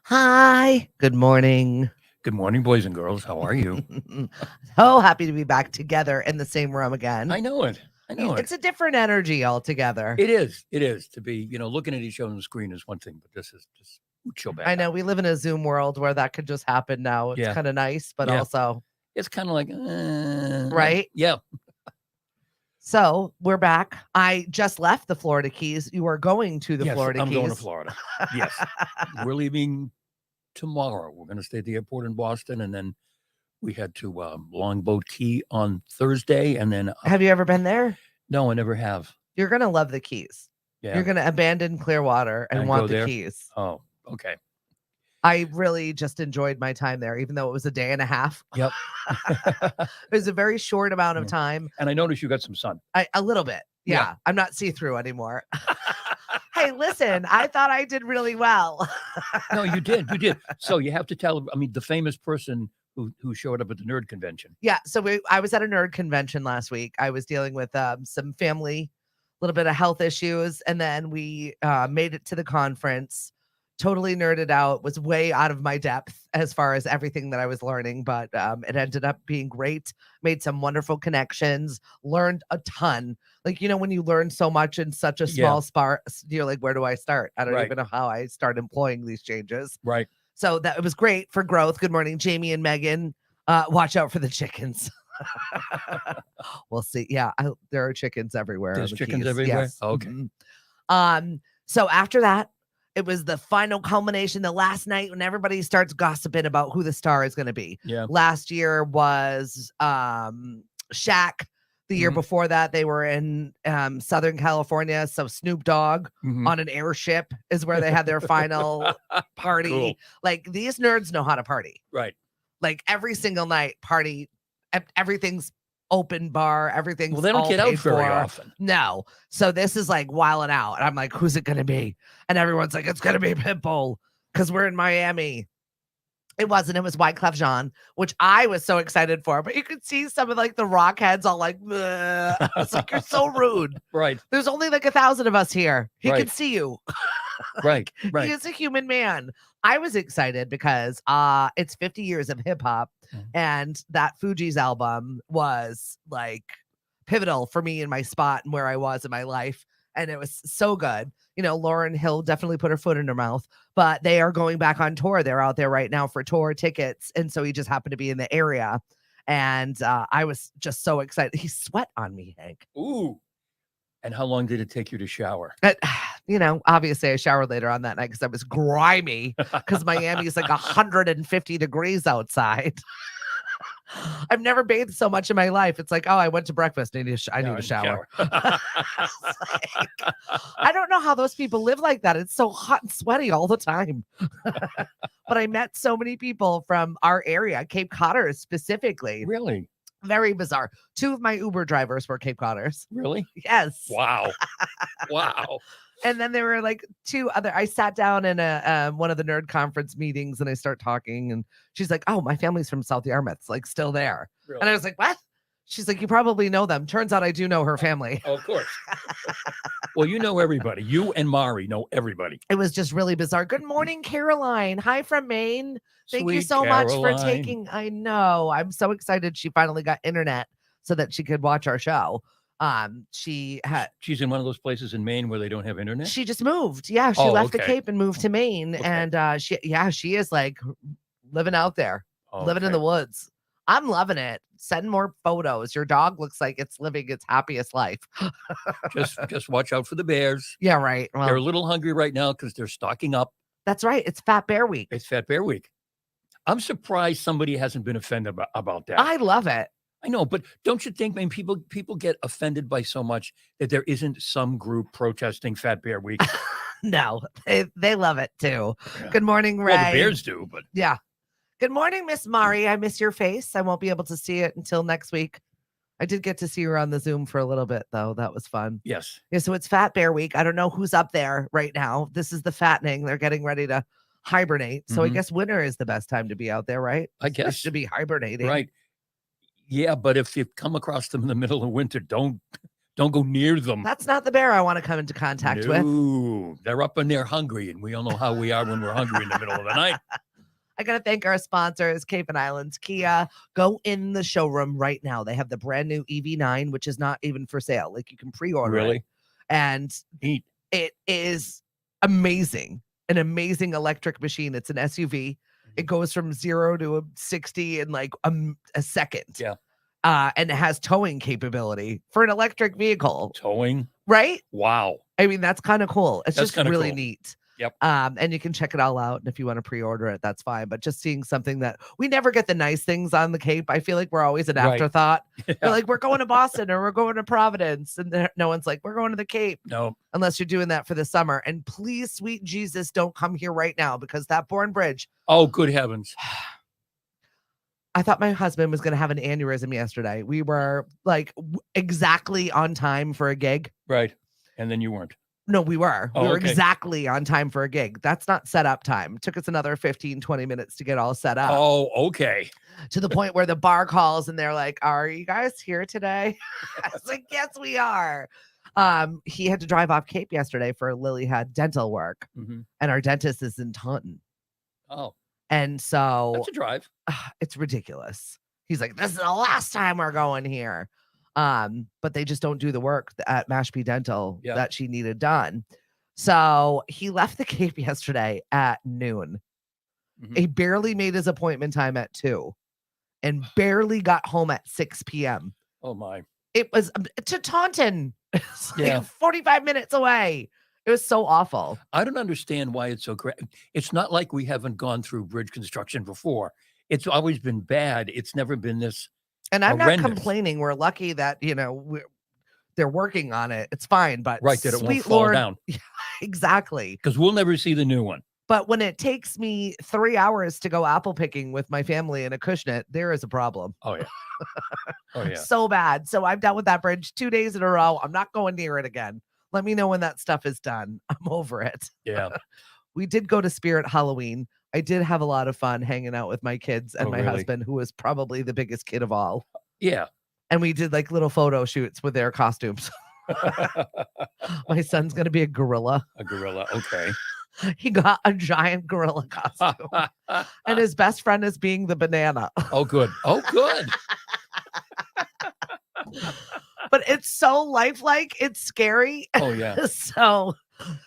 Hi. Good morning. Good morning, boys and girls. How are you? So happy to be back together in the same room again. I know it. I know It's it. a different energy altogether. It is. It is to be. Looking at each other on the screen is one thing, but this is just chill back I know out. we live in a Zoom world where that could just happen now. It's Yeah. kind of nice, but Yeah. also, It's kind of like, right? Yeah. So we're back. I just left the Florida Keys. You are going to the Yes, Florida I'm Keys. going to Florida. Yes, we're leaving tomorrow. We're going to stay at the airport in Boston, and then we head to Longboat Key on Thursday, and then Have you ever been there? no, I never have. You're going to love the Keys. Yeah, You're going to abandon Clearwater and want go the there. Keys. Oh, okay. I really just enjoyed my time there, even though it was a day and a half. Yep. It was a very short amount of time. And I noticed you got some sun. A little bit. Yeah. I'm not see-through anymore. Hey, listen, I thought I did really well. No, you did. You did. So you have to tell, the famous person who showed up at the nerd convention. Yeah. So I was at a nerd convention last week. I was dealing with some family, a little bit of health issues. And then we made it to the conference. Totally nerded out, was way out of my depth as far as everything that I was learning, but it ended up being great. Made some wonderful connections, learned a ton. Like, when you learn so much in such a small spot, you're like, where do I start? I don't even know how I start employing these changes. Right. So that it was great for growth. Good morning, Jamie and Megan. Watch out for the chickens. We'll see. Yeah, there are chickens everywhere. There's the chickens Keys. everywhere? Yes. Okay. So after that, it was the final culmination, the last night when everybody starts gossiping about who the star is going to be. Yeah. Last year was Shaq. The year before that, they were in Southern California. So Snoop Dogg on an airship is where they had their final party. Cool. Like, these nerds know how to party. Right. Like, every single night party, everything's open bar, everything's Well, they don't get out very often. No. So this is like wilding out. And I'm like, who's it going to be? And everyone's like, it's going to be Pitbull because we're in Miami. It wasn't. It was Wyclef Jean, which I was so excited for. But you could see some of like the rock heads all like, it's like, you're so rude. Right. There's only like 1,000 of us here. He can see you. Right. He is a human man. I was excited because it's 50 years of hip hop, and that Fugees album was like pivotal for me in my spot and where I was in my life. And it was so good. Lauryn Hill definitely put her foot in her mouth, but they are going back on tour. They're out there right now for tour tickets. And so he just happened to be in the area. And I was just so excited. He sweat on me, Hank. Ooh. And how long did it take you to shower? Obviously I showered later on that night because I was grimy because Miami is like 150 degrees outside. I've never bathed so much in my life. It's like, oh, I went to breakfast. I need to shower. I don't know how those people live like that. It's so hot and sweaty all the time. But I met so many people from our area, Cape Codders specifically. Really? Very bizarre. 2 of my Uber drivers were Cape Codders. Really? Yes. Wow. Wow. And then there were like 2 other. I sat down in a one of the nerd conference meetings and I start talking, and she's like, "Oh, my family's from South Yarmouth, like still there." Really? And I was like, "What?" She's like, "You probably know them." Turns out I do know her family. Oh, of course. Well, you know everybody. You and Mari know everybody. It was just really bizarre. Good morning, Caroline. Hi from Maine. Thank you Sweet so much for Caroline. taking. I know. I'm so excited she finally got internet so that she could watch our show. She's in one of those places in Maine where they don't have internet. She just moved. Yeah, she left the Cape and moved to Maine, and she is like living out there, living in the woods. I'm loving it. Send more photos. Your dog looks like it's living its happiest life. just watch out for the bears. Yeah, right. Well, they're a little hungry right now because they're stocking up. That's right. It's Fat Bear Week. It's Fat Bear Week. I'm surprised somebody hasn't been offended about that. I love it. I know, but don't you think, man, people get offended by so much that there isn't some group protesting Fat Bear Week? No, they love it too. Yeah. Good morning, Ray. Well, the bears do, but yeah. Good morning, Miss Mari. I miss your face. I won't be able to see it until next week. I did get to see her on the Zoom for a little bit, though. That was fun. Yes. Yeah, so it's Fat Bear Week. I don't know who's up there right now. This is the fattening. They're getting ready to hibernate. So I guess winter is the best time to be out there, right? I guess. They should be hibernating. Right. Yeah, but if you come across them in the middle of winter, don't Don't go near them. That's not the bear I want to come into contact with. No, they're up and they're hungry, and we all know how we are when we're hungry in the middle of the night. I got to thank our sponsors, Cape and Islands Kia. Go in the showroom right now. They have the brand new EV9, which is not even for sale. Like you can pre-order Really? it. And Neat. it is amazing. An amazing electric machine. It's an SUV. It goes from 0 to 60 in like a second. Yeah. And it has towing capability for an electric vehicle. Towing? Right? Wow. I mean, that's kind of cool. It's That's just kinda really cool. neat. Yep. And you can check it all out. And if you want to pre-order it, that's fine. But just seeing something that we never get the nice things on the Cape. I feel like we're always an Right. afterthought. Yeah. We're like, we're going to Boston or we're going to Providence. And no one's like, we're going to the Cape. No. Unless you're doing that for the summer. And please, sweet Jesus, don't come here right now because that Bourne Bridge. Oh, good heavens. I thought my husband was going to have an aneurysm yesterday. We were like exactly on time for a gig. Right. And then you weren't. No, we were. Oh, We were okay. exactly on time for a gig. That's not set up time. It took us another 15, 20 minutes to get all set up. Oh, okay. To the point where the bar calls and they're like, "Are you guys here today?" I was like, "Yes, we are." He had to drive off Cape yesterday for Lily had dental work, Mhm. and our dentist is in Taunton. Oh, And so that's a drive. it's ridiculous. He's like, "This is the last time we're going here." But they just don't do the work at Mashpee Dental Yeah. that she needed done. So he left the Cape yesterday at noon. Mhm. He barely made his appointment time at 2 and barely got home at 6 p.m. Oh, my. It was to Taunton. It's like Yeah. 45 minutes away. It was so awful. I don't understand why it's so great. It's not like we haven't gone through bridge construction before. It's always been bad. It's never been this. And I'm not Horrendous. complaining. We're lucky that, they're working on it. It's fine. But Right, that it won't sweet fall Lord, down. exactly. Because we'll never see the new one. But when it takes me 3 hours to go apple picking with my family in a Acushnet, there is a problem. Oh, yeah. Oh, yeah. So bad. So I've dealt with that bridge 2 days in a row. I'm not going near it again. Let me know when that stuff is done. I'm over it. Yeah. We did go to Spirit Halloween. I did have a lot of fun hanging out with my kids and Oh, my really? husband, who was probably the biggest kid of all. Yeah. And we did like little photo shoots with their costumes. My son's going to be a gorilla. A gorilla. Okay. He got a giant gorilla costume. And his best friend is being the banana. Oh, good. Oh, good. But it's so lifelike. It's scary. Oh, yeah. So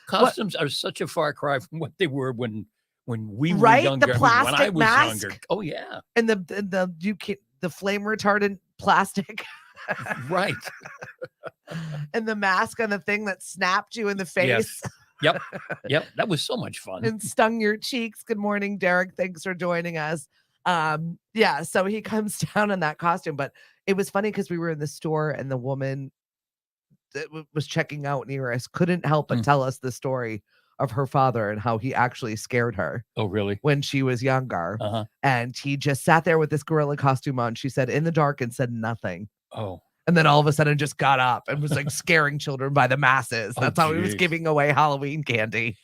Costumes are such a far cry from what they were when we were Right? The younger. I mean, when I plastic was mask. younger. Oh, yeah. and the flame retardant plastic Right. and the mask and the thing that snapped you in the face Yes. Yep. Yep. That was so much fun. and stung your cheeks. Good morning, Derek. Thanks for joining us. Yeah, so he comes down in that costume, but it was funny because we were in the store and the woman that was checking out near us couldn't help but Mm. tell us the story of her father and how he actually scared her Oh, really? when she was younger. Uh-huh. And he just sat there with this gorilla costume on, she said, in the dark and said nothing. Oh. And then all of a sudden just got up and was like scaring children by the masses. Oh, That's how he was geez. giving away Halloween candy.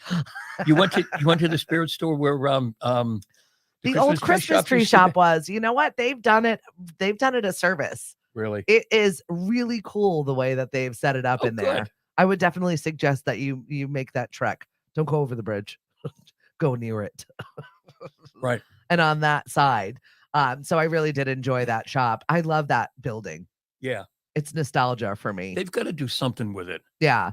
You went to the spirit store where The old Christmas shops tree used to shop be? was, you know what? They've done it a service. Really? It is really cool the way that they've set it up Oh, in there. good. I would definitely suggest that you make that trek. Don't go over the bridge. Go near it. Right. And on that side. So I really did enjoy that shop. I love that building. Yeah. It's nostalgia for me. They've got to do something with it. Yeah. I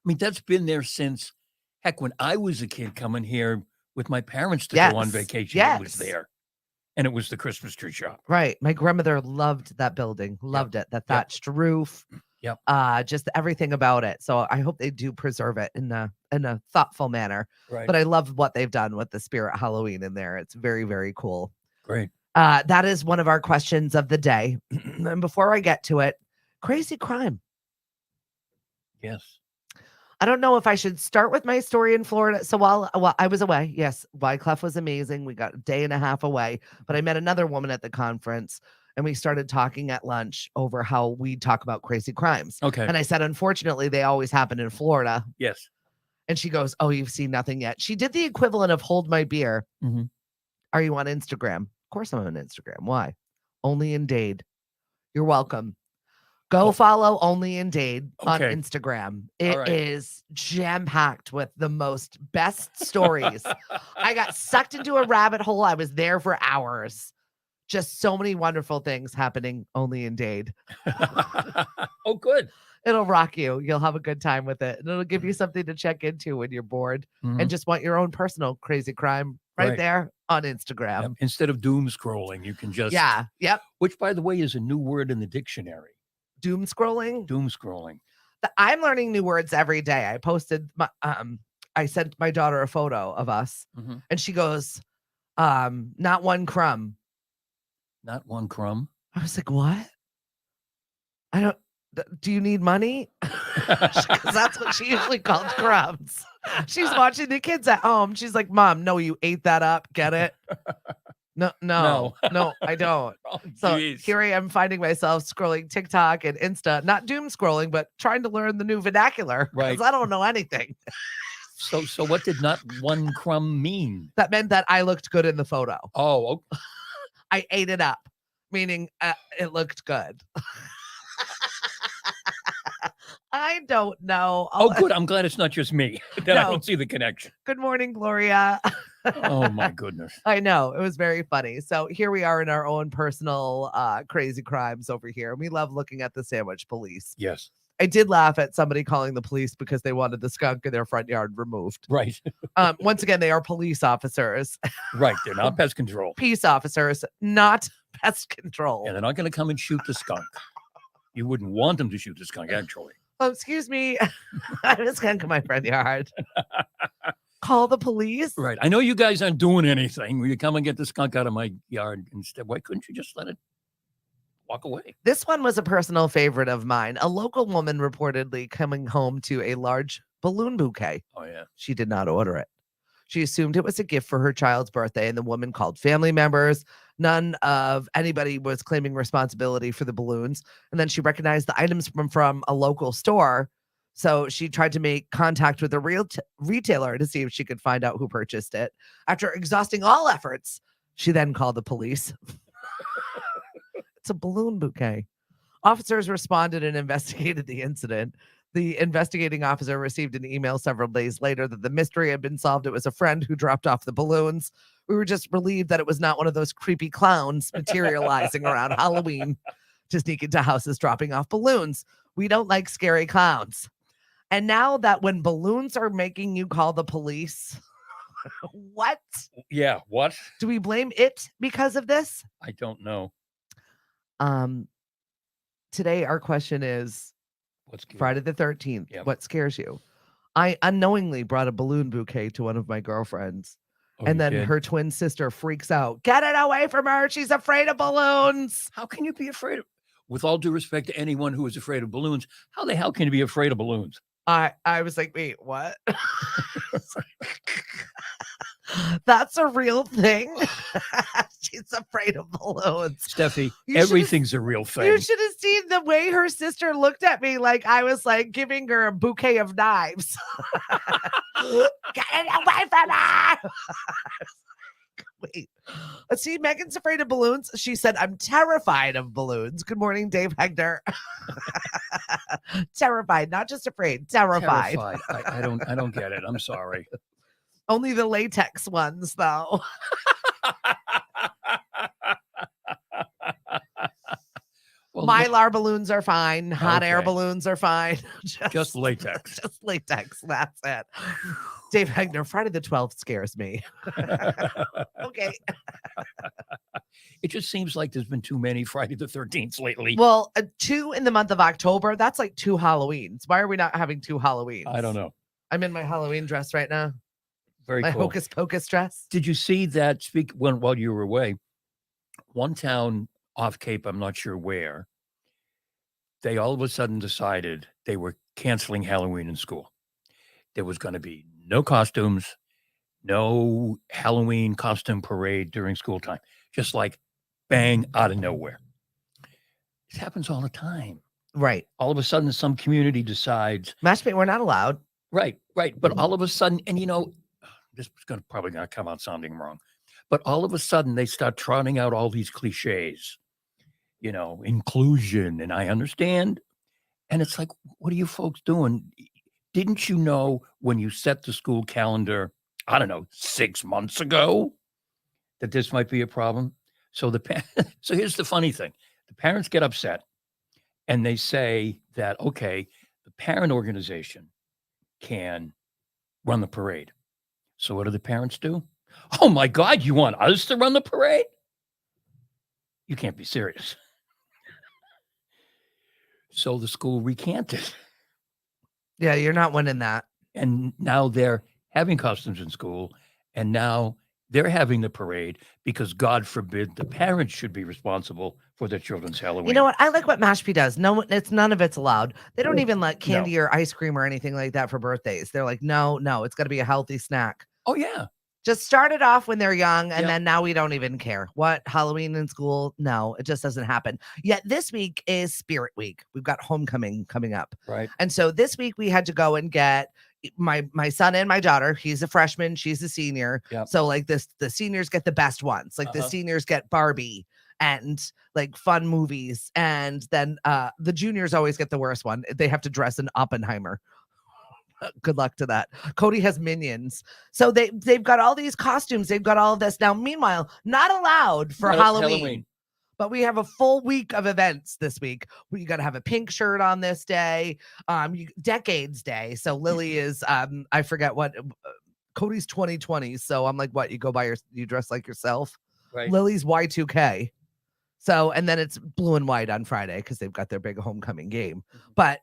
mean, that's been there since, heck, when I was a kid coming here with my parents to go on Yes, vacation, it was yes. there. And it was the Christmas tree shop. Right. My grandmother loved that building. Loved it. The thatched roof. Yep. Just everything about it. So I hope they do preserve it in a thoughtful manner. Right. But I love what they've done with the Spirit Halloween in there. It's very, very cool. Great. That is one of our questions of the day. And before I get to it, crazy crime. Yes. I don't know if I should start with my story in Florida. So while I was away, yes, Wyclef was amazing. We got a day and a half away, but I met another woman at the conference and we started talking at lunch over how we talk about crazy crimes. Okay. And I said, unfortunately, they always happen in Florida. Yes. And she goes, oh, you've seen nothing yet. She did the equivalent of hold my beer. Mhm. Are you on Instagram? Of course I'm on Instagram. Why? Only in Dade. You're welcome. Go Oh. follow Only in Dade on Okay. Instagram. All It right. is jam-packed with the most best stories. I got sucked into a rabbit hole. I was there for hours. Just so many wonderful things happening only in Dade. Oh, good. It'll rock you. You'll have a good time with it. And it'll give you something to check into when you're bored and Mhm. just want your own personal crazy crime right Right. there on Instagram. Yep. Instead of doom scrolling, you can just, Yeah. Yep. which by the way is a new word in the dictionary. Doom scrolling. Doom scrolling. I'm learning new words every day. I posted my I sent my daughter a photo of us Mhm. and she goes, not one crumb. Not one crumb. I was like, what? I don't do you need money? Because that's what she usually calls crumbs. She's watching the kids at home. She's like, Mom, no, you ate that up. Get it? No, I don't. Oh, So geez. here I am finding myself scrolling TikTok and Insta, not doom scrolling, but trying to learn the new vernacular because Right. I don't know anything. So what did not one crumb mean? That meant that I looked good in the photo. Oh, okay. I ate it up, meaning it looked good. I don't know. Oh, good. I'm glad it's not just me. Then I No. don't see the connection. Good morning, Gloria. Oh my goodness. I know. It was very funny. So here we are in our own personal crazy crimes over here. We love looking at the sandwich police. Yes. I did laugh at somebody calling the police because they wanted the skunk in their front yard removed. Right. Once again, they are police officers, Right. They're not pest control. peace officers, not pest control. And they're not going to come and shoot the skunk. You wouldn't want them to shoot the skunk, actually. Oh, excuse me. I have a skunk in my front yard. Call the police? Right. I know you guys aren't doing anything. Will you come and get the skunk out of my yard instead? Why couldn't you just let it walk away? This one was a personal favorite of mine. A local woman reportedly coming home to a large balloon bouquet. Oh, yeah. She did not order it. She assumed it was a gift for her child's birthday, and the woman called family members. None of anybody was claiming responsibility for the balloons. And then she recognized the items from a local store. So she tried to make contact with a retailer to see if she could find out who purchased it. After exhausting all efforts, she then called the police. It's a balloon bouquet. Officers responded and investigated the incident. The investigating officer received an email several days later that the mystery had been solved. It was a friend who dropped off the balloons. We were just relieved that it was not one of those creepy clowns materializing around Halloween to sneak into houses dropping off balloons. We don't like scary clowns. And now that when balloons are making you call the police, what? Yeah. What? Do we blame it because of this? I don't know. Today our question is What's scary? Friday the 13th. Yep. What scares you? I unknowingly brought a balloon bouquet to one of my girlfriends. Oh, And you then did? her twin sister freaks out. Get it away from her. She's afraid of balloons. How can you be afraid of? With all due respect to anyone who is afraid of balloons, how the hell can you be afraid of balloons? I was like, wait, what? That's a real thing. She's afraid of balloons. Steffi, You should've- everything's a real thing. You should have seen the way her sister looked at me like I was like giving her a bouquet of knives. Get it away from her. Wait, let's see. Megan's afraid of balloons. She said, I'm terrified of balloons. Good morning, Dave Hegner. Terrified, not just afraid, terrified. I don't get it. I'm sorry. Only the latex ones, though. Well, Mylar balloons are fine. Hot air Okay. balloons are fine. just latex. Just latex. That's it. Dave Hegner, Friday the 12th scares me. Okay. It just seems like there's been too many Friday the 13th lately. Well, 2 in the month of October. That's like 2 Halloweens. Why are we not having 2 Halloweens? I don't know. I'm in my Halloween dress right now. Very My cool. hocus pocus dress. Did you see that? While you were away, one town off Cape, I'm not sure where, they all of a sudden decided they were canceling Halloween in school. There was going to be no costumes, no Halloween costume parade during school time. Just like bang out of nowhere. This happens all the time. Right. All of a sudden, some community decides, Match we're not allowed. right. But all of a sudden, and this is probably going to come out sounding wrong, but all of a sudden they start trotting out all these cliches. inclusion, and I understand. And it's like, what are you folks doing? Didn't you know when you set the school calendar, I don't know, 6 months ago, that this might be a problem? So so here's the funny thing. The parents get upset and they say that, okay, the parent organization can run the parade. So what do the parents do? Oh my God, you want us to run the parade? You can't be serious. So the school recanted. Yeah, you're not winning that. And now they're having costumes in school, and now they're having the parade because, God forbid, the parents should be responsible for their children's Halloween. You know what? I like what Mashpee does. No, it's none of it's allowed. They don't even let candy or ice cream or anything like that for birthdays. They're like, no, it's got to be a healthy snack. Oh, yeah. Just start it off when they're young, and then now we don't even care. What, Halloween in school? No, it just doesn't happen. Yet this week is Spirit Week. We've got homecoming coming up. Right. And so this week we had to go and get my son and my daughter. He's a freshman, she's a senior. Yep. So like the seniors get the best ones. Like the seniors get Barbie and like fun movies. And then the juniors always get the worst one. They have to dress in Oppenheimer. Good luck to that. Cody has Minions. So they've got all these costumes. They've got all of this. Now, meanwhile, not allowed for Halloween. But we have a full week of events this week. You got to have a pink shirt on this day. Decades Day. So Lily is I forget what Cody's 2020. So I'm like, what? You go by you dress like yourself. Right. Lily's Y2K. So and then it's blue and white on Friday because they've got their big homecoming game. But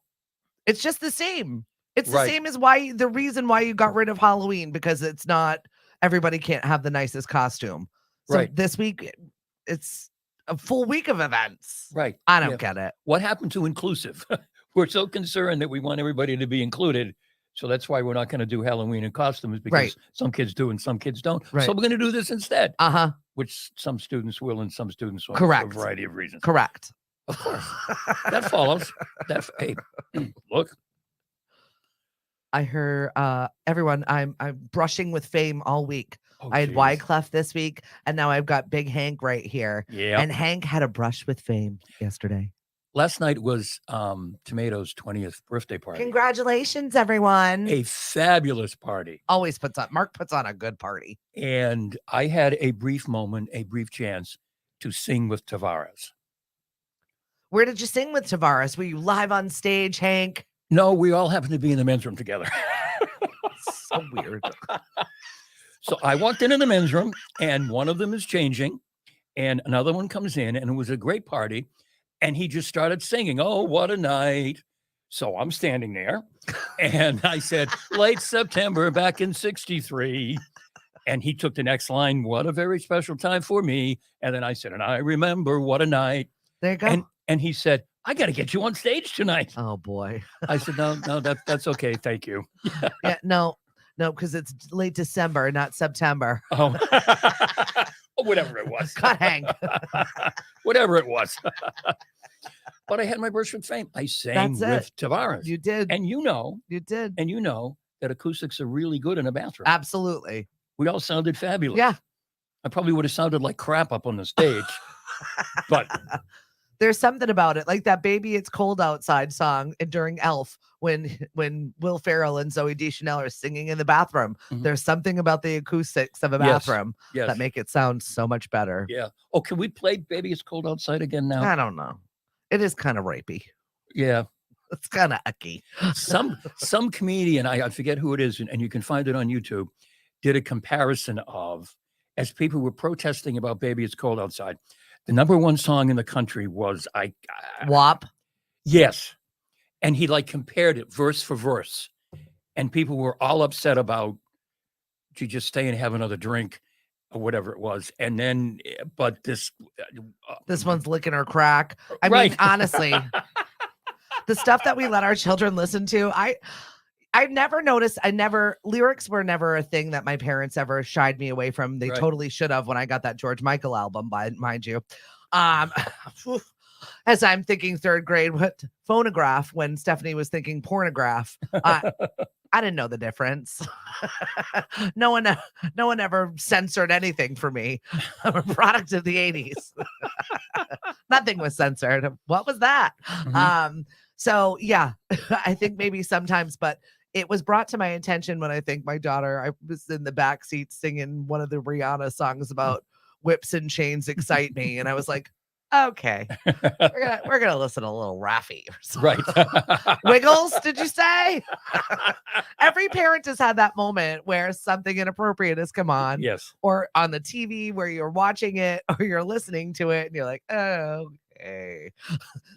it's just the same. It's the same as the reason why you got rid of Halloween, because it's not, everybody can't have the nicest costume. So this week, it's a full week of events. Right. I don't get it. What happened to inclusive? We're so concerned that we want everybody to be included. So that's why we're not going to do Halloween in costumes, because some kids do and some kids don't. Right. So we're going to do this instead. Which some students will and some students won't. Correct. For a variety of reasons. Correct. Of course. That follows. Hey, look. I heard everyone, I'm brushing with fame all week. I had Wyclef this week, and now I've got Big Hank right here. Yeah. And Hank had a brush with fame yesterday. Last night was Tomato's 20th birthday party. Congratulations, everyone. A fabulous party. Mark puts on a good party. And I had a brief moment, a brief chance to sing with Tavares. Where did you sing with Tavares? Were you live on stage, Hank? No, we all happened to be in the men's room together. So weird. So I walked into the men's room, and one of them is changing, and another one comes in, and it was a great party. And he just started singing, "Oh, what a night." So I'm standing there, and I said, "Late September back in '63. And he took the next line, "What a very special time for me." And then I said, "And I remember what a night." There you go. And he said, "I got to get you on stage tonight." Oh boy. I said, no, that's okay. Thank you. Yeah, no, because it's late December, not September. Oh, whatever it was. Cut, Hank. Whatever it was. But I had my burst with fame. I sang with Tavares. You did. And you did. And you know that acoustics are really good in a bathroom. Absolutely. We all sounded fabulous. Yeah. I probably would have sounded like crap up on the stage. But there's something about it, like that "Baby It's Cold Outside" song during Elf, when Will Ferrell and Zooey Deschanel are singing in the bathroom. There's something about the acoustics of a bathroom that make it sound so much better. Yeah. Oh, can we play "Baby It's Cold Outside" again now? I don't know. It is kind of rapey. Yeah. It's kind of icky. Some comedian, I forget who it is, and you can find it on YouTube, did a comparison of, as people were protesting about "Baby It's Cold Outside," the number one song in the country was WAP. Yes. And he compared it verse for verse. And people were all upset about, "You just stay and have another drink," or whatever it was. And then, but this one's licking her crack. I mean, honestly, the stuff that we let our children listen to, I've never noticed. Lyrics were never a thing that my parents ever shied me away from. They totally should have when I got that George Michael album, mind you. As I'm thinking third grade, what phonograph when Stephanie was thinking pornograph. I didn't know the difference. no one ever censored anything for me. I'm a product of the 80s. Nothing was censored. What was that? So yeah, I think maybe sometimes, but it was brought to my attention when I think my daughter, I was in the back seat singing one of the Rihanna songs about whips and chains excite me. And I was like, okay, we're gonna listen to a little Raffi or something. Right. Wiggles, did you say? Every parent has had that moment where something inappropriate has come on, Yes. or on the TV where you're watching it or you're listening to it and you're like, oh, okay.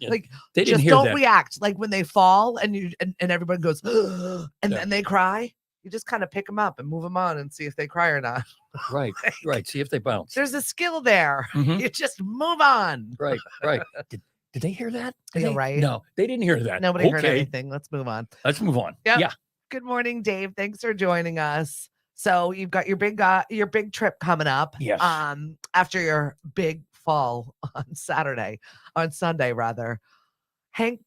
Yeah. Like, They didn't just hear don't that. react. Like when they fall and and everyone goes, and Yeah. then they cry. You just kind of pick them up and move them on and see if they cry or not. Right. Right. See if they bounce. There's a skill there. Mhm. You just move on. Right. Right. Did they hear that? Did Yeah, they? right. No, they didn't hear that. Nobody heard Okay. anything. Let's move on. Let's move on. Yep. Yeah. Good morning, Dave. Thanks for joining us. So you've got your big trip coming up. Yes. After your big fall on Sunday rather. Hank,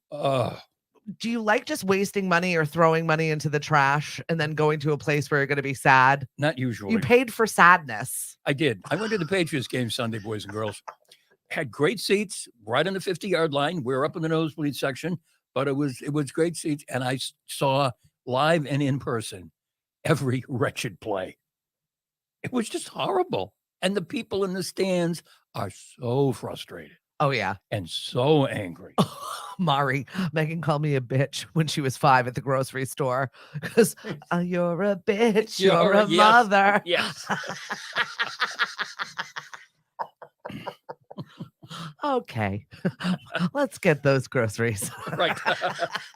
do you like just wasting money or throwing money into the trash and then going to a place where you're going to be sad? Not usually. You paid for sadness. I did. I went to the Patriots game Sunday, boys and girls. Had great seats right on the 50-yard line. We were up in the nosebleed section, but it was great seats. And I saw live and in person every wretched play. It was just horrible. And the people in the stands are so frustrated. Oh, yeah. And so angry. Mari, Megan called me a bitch when she was 5 at the grocery store because you're a bitch. You're a mother. Yes. Okay. Let's get those groceries. Right.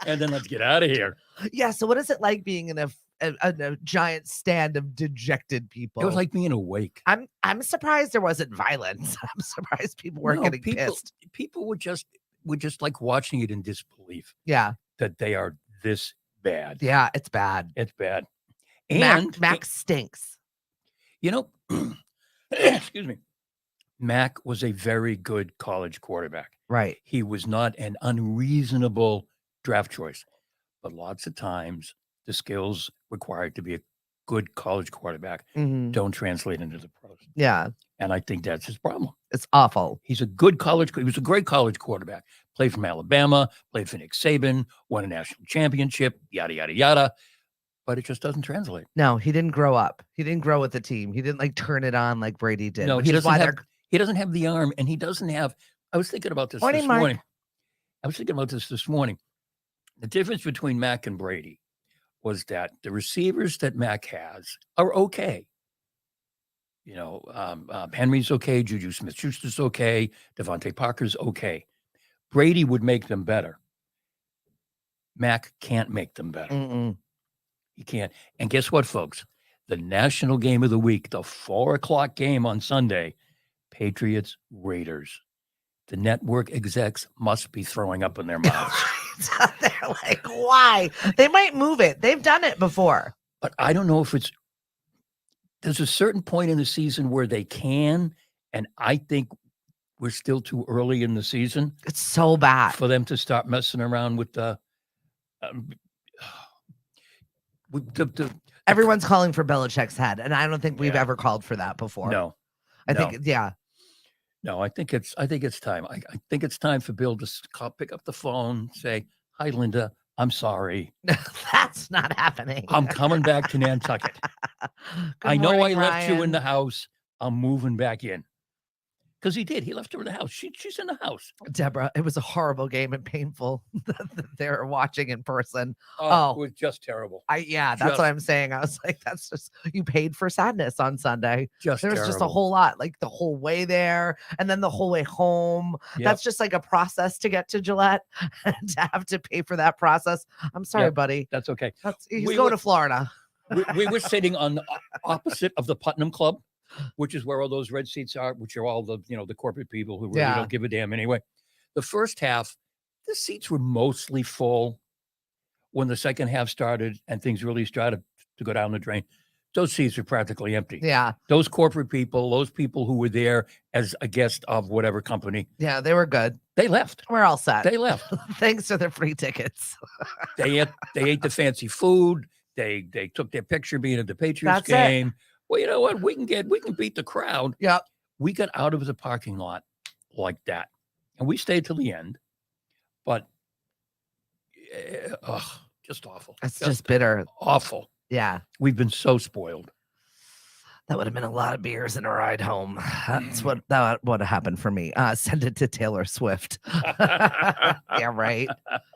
And then let's get out of here. Yeah. So what is it like being in a giant stand of dejected people? It was like being awake. I'm surprised there wasn't violence. I'm surprised people weren't getting pissed. People were just like watching it in disbelief. Yeah. That they are this bad. Yeah, it's bad. It's bad. And Mac stinks. You know, excuse me. Mac was a very good college quarterback. Right. He was not an unreasonable draft choice, but lots of times the skills required to be a good college quarterback don't translate into the pros. Yeah. And I think that's his problem. It's awful. He was a great college quarterback. Played from Alabama, played for Nick Saban, won a national championship, yada, yada, yada. But it just doesn't translate. No, he didn't grow up. He didn't grow with the team. He didn't like turn it on like Brady did. No, he doesn't have the arm, and he doesn't have. I was thinking about this this morning. I was thinking about this morning. The difference between Mac and Brady was that the receivers that Mac has are okay. You know, Henry's okay, Juju Smith-Schuster's okay, Devontae Parker's okay. Brady would make them better. Mac can't make them better. He can't. And guess what, folks? The national game of the week, the 4:00 game on Sunday, Patriots, Raiders. The network execs must be throwing up in their mouths. They're like, why? They might move it. They've done it before. But I don't know if there's a certain point in the season where they can, and I think we're still too early in the season. It's so bad for them to start messing around with the everyone's calling for Belichick's head, and I don't think we've ever called for that before. No, I think No, I think it's time. I think it's time for Bill to pick up the phone, say, "Hi, Linda, I'm sorry. That's not happening. I'm coming back to Nantucket. I know I left you in the house. I'm moving back in." Because he did. He left her in the house. She's in the house. Deborah, it was a horrible game and painful that they're watching in person. Oh, it was just terrible. That's what I'm saying. I was like, that's just, you paid for sadness on Sunday. There's just a whole lot, like the whole way there and then the whole way home. Yep. That's just like a process to get to Gillette and to have to pay for that process. I'm sorry, buddy. That's okay. He's going to Florida. we were sitting on the opposite of the Putnam Club, which is where all those red seats are, which are all the, the corporate people who really don't give a damn anyway. The first half, the seats were mostly full. When the second half started and things really started to go down the drain, those seats were practically empty. Yeah. Those corporate people, those people who were there as a guest of whatever company. Yeah, they were good. They left. We're all set. They left. Thanks for the free tickets. They ate the fancy food. They took their picture being at the Patriots That's it. game. Well, you know what? We can beat the crowd. Yep. We got out of the parking lot like that, and we stayed till the end. But just awful. It's just bitter. Awful. Yeah. We've been so spoiled. That would have been a lot of beers and a ride home. That's what that would have happened for me. Send it to Taylor Swift. Yeah, right.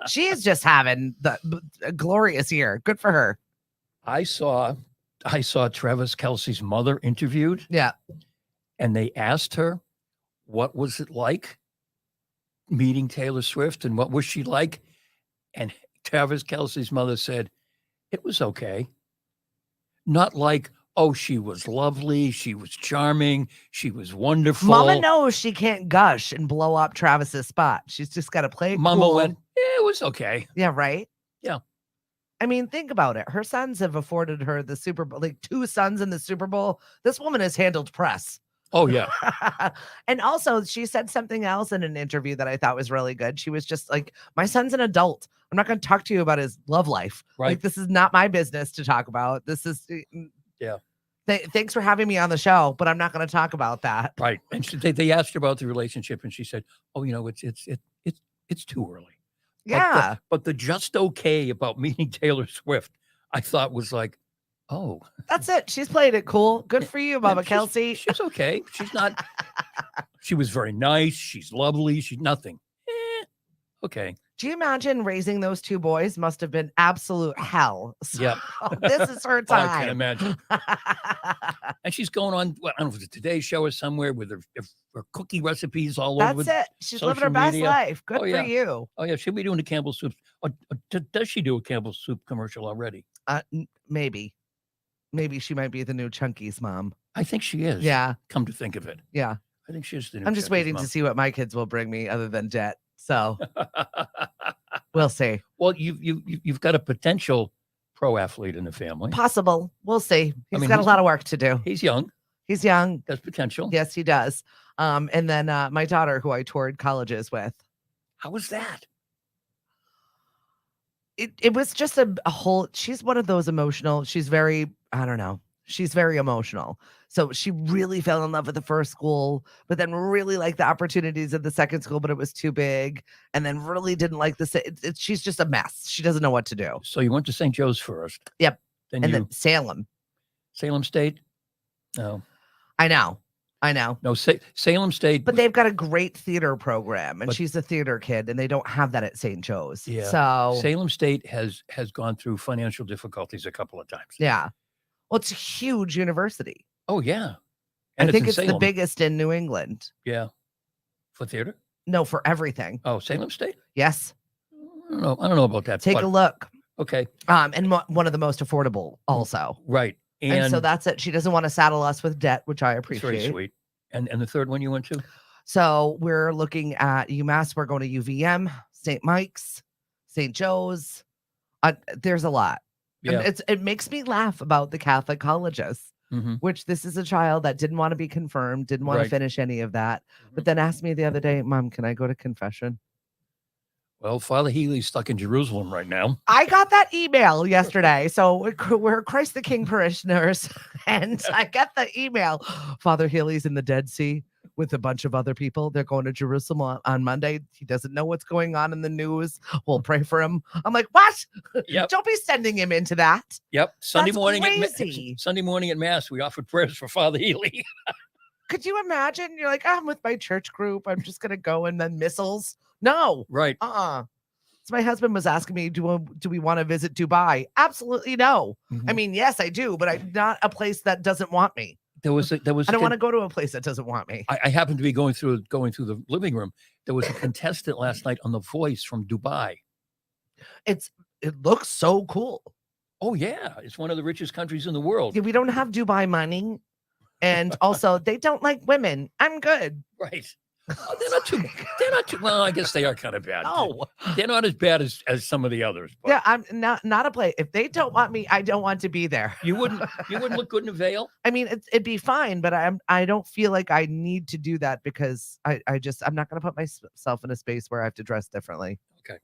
She is just having a glorious year. Good for her. I saw Travis Kelce's mother interviewed. Yeah. And they asked her, what was it like meeting Taylor Swift and what was she like? And Travis Kelce's mother said, it was okay. Not like, oh, she was lovely. She was charming. She was wonderful. Mama knows she can't gush and blow up Travis's spot. She's just got to play it Mama cool. went, yeah, it was okay. Yeah, right? Yeah. I mean, think about it. Her sons have afforded her the Super Bowl, like 2 sons in the Super Bowl. This woman has handled press. Oh, yeah. And also, she said something else in an interview that I thought was really good. She was just like, my son's an adult. I'm not going to talk to you about his love life. Right. Like, this is not my business to talk about. This is, yeah. Thanks for having me on the show, but I'm not going to talk about that. Right. And they asked her about the relationship, and she said, oh, you know, it's too early. Yeah. But the just okay about meeting Taylor Swift, I thought was like, oh. That's it. She's played it cool. Good for you, Mama Kelsey. She's okay. She's not. She was very nice. She's lovely. She's nothing. Okay. Do you imagine raising those 2 boys? Must have been absolute hell. So, yeah. This is her time. I can imagine. And she's going on, I don't know if it's the Today Show or somewhere with her cookie recipes all over. That's it. She's living her best life. Good for you. Oh, yeah. She'll be doing the Campbell Soup. Does she do a Campbell Soup commercial already? Maybe. Maybe she might be the new Chunky's mom. I think she is. Yeah. Come to think of it. Yeah. I think she's the new I'm just waiting to see what my kids will bring me other than Jet. So we'll see. Well, you've got a potential pro athlete in the family. Possible. We'll see. He's got a lot of work to do. He's young. He's young. Has potential. Yes, he does. And then my daughter, who I toured colleges with. How was that? It was just a whole, she's one of those emotional. She's very, I don't know. She's very emotional. So she really fell in love with the first school, but then really liked the opportunities of the second school, but it was too big. And then really didn't like she's just a mess. She doesn't know what to do. So you went to St. Joe's first. Yep. Then Salem. Salem State? No. I know. No, Salem State. But they've got a great theater program, and she's a theater kid, and they don't have that at St. Joe's. Yeah. So Salem State has gone through financial difficulties a couple of times. Yeah. Well, it's a huge university. Oh, yeah. And I think it's the biggest in New England. Yeah. For theater? No, for everything. Oh, Salem State? Yes. I don't know about that. Take a look. Okay. And one of the most affordable also. Right. And so that's it. She doesn't want to saddle us with debt, which I appreciate. Very sweet. And the third one you went to? So we're looking at UMass. We're going to UVM, St. Mike's, St. Joe's. There's a lot. Yeah. And it makes me laugh about the Catholic colleges, which this is a child that didn't want to be confirmed, didn't want to finish any of that, but then asked me the other day, Mom, can I go to confession? Well, Father Healy's stuck in Jerusalem right now. I got that email yesterday. So we're Christ the King parishioners. And I got the email. Father Healy's in the Dead Sea with a bunch of other people. They're going to Jerusalem on Monday. He doesn't know what's going on in the news. We'll pray for him. I'm like, what? Yep. Don't be sending him into that. Yep. Sunday morning at Mass, we offered prayers for Father Healy. Could you imagine? You're like, I'm with my church group. I'm just going to go and then missiles. No. Right. So my husband was asking me, do we want to visit Dubai? Absolutely no. I mean, yes, I do, but I'm not a place that doesn't want me. I don't want to go to a place that doesn't want me. I happened to be going through the living room. There was a contestant last night on The Voice from Dubai. It looks so cool. Oh yeah, it's one of the richest countries in the world. Yeah, we don't have Dubai money, and also they don't like women. I'm good. Right. Oh, they're not too. Well, I guess they are kind of bad. No, they're not as bad as some of the others. But yeah, I'm not a place. If they don't want me, I don't want to be there. You wouldn't look good in a veil. I mean, it'd be fine, but I don't feel like I need to do that because I'm not going to put myself in a space where I have to dress differently. Okay.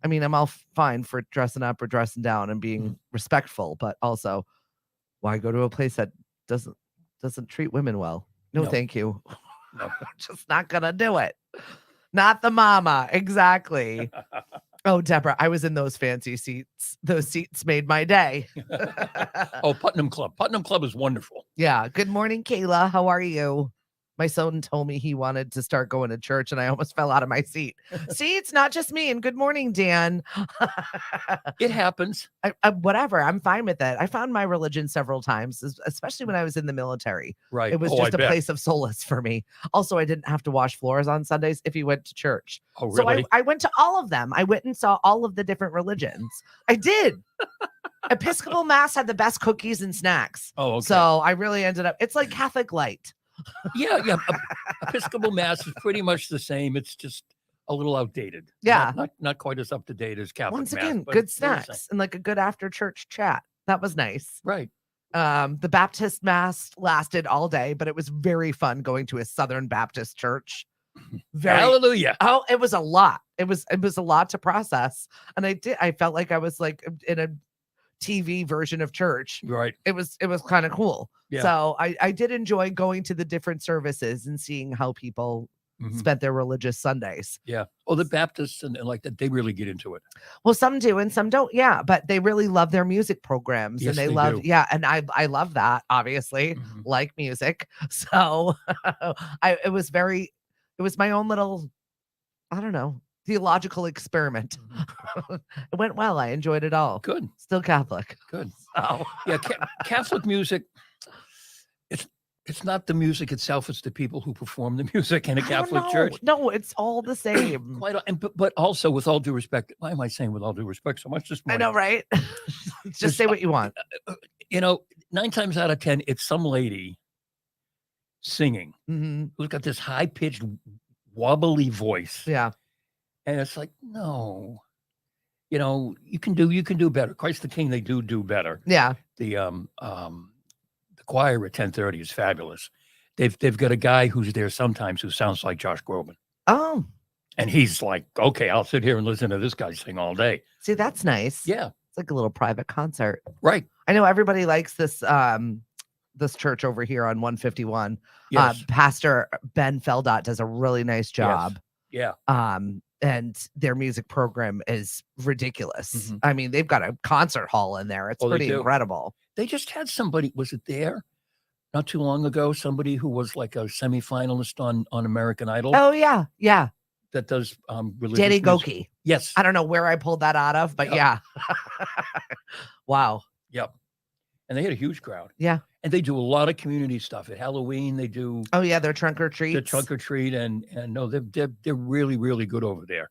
I mean, I'm all fine for dressing up or dressing down and being respectful, but also, why go to a place that doesn't treat women well? No, No, thank you. no. Just not gonna do it. Not the mama. Exactly. Oh, Deborah, I was in those fancy seats. Those seats made my day. Oh, Putnam Club. Putnam Club is wonderful. Yeah. Good morning, Kayla. How are you? My son told me he wanted to start going to church, and I almost fell out of my seat. See, it's not just me. And good morning, Dan. It happens. Whatever. I'm fine with it. I found my religion several times, especially when I was in the military. Right. It was I just a bet. place of solace for me. Also, I didn't have to wash floors on Sundays if you went to church. Oh, So really? I went to all of them. I went and saw all of the different religions. I did. Episcopal Mass had the best cookies and snacks. Oh, okay. So I really ended up, it's like Catholic Light. Yeah. Episcopal Mass is pretty much the same. It's just a little outdated. Yeah. Not quite as up to date as Catholic Once Mass. again, but good it's still the same. snacks and like a good after church chat. That was nice. Right. The Baptist Mass lasted all day, but it was very fun going to a Southern Baptist church. Hallelujah. Oh, it was a lot. It was a lot to process. And I felt like I was like in a TV version of church. Right. It was kind of cool. Yeah. So I did enjoy going to the different services and seeing how people spent their religious Sundays. Yeah. Oh, the Baptists and like that, they really get into it. Well, some do and some don't. Yeah. But they really love their music programs. Yes, And they they love, do. yeah. And I love that, obviously, like music. So it was my own little, I don't know, theological experiment. It went well. I enjoyed it all. Good. Still Catholic. Good. So Yeah. Catholic music, it's not the music itself, it's the people who perform the music in a I don't Catholic know. church. No, it's all the same. But also with all due respect, why am I saying with all due respect so much this I morning? know, right? Just say what you want. 9 times out of 10, it's some lady singing Mhm. who's got this high-pitched, wobbly voice. Yeah. And it's like, no, you can do better. Christ the King, they do better. Yeah. The choir at 10:30 is fabulous. They've got a guy who's there sometimes who sounds like Josh Groban. Oh, And he's like, okay, I'll sit here and listen to this guy sing all day. see, that's nice. Yeah. It's like a little private concert. Right. I know everybody likes this this church over here on 151. Yes. Pastor Ben Feldot does a really nice job. Yeah. And their music program is ridiculous. Mhm. I mean, they've got a concert hall in there. It's Oh, they pretty do. incredible. They just had somebody, was it there? Not too long ago, somebody who was like a semifinalist on American Idol Oh, yeah. Yeah. that does religious Danny music. Goki. Yes. I don't know where I pulled that out of, but Yep. yeah. Wow. Yep. And they had a huge crowd. Yeah. And they do a lot of community stuff. At Halloween, they do Oh, yeah. Their trunk or treats. the trunk or treat, and no, they're really, really good over there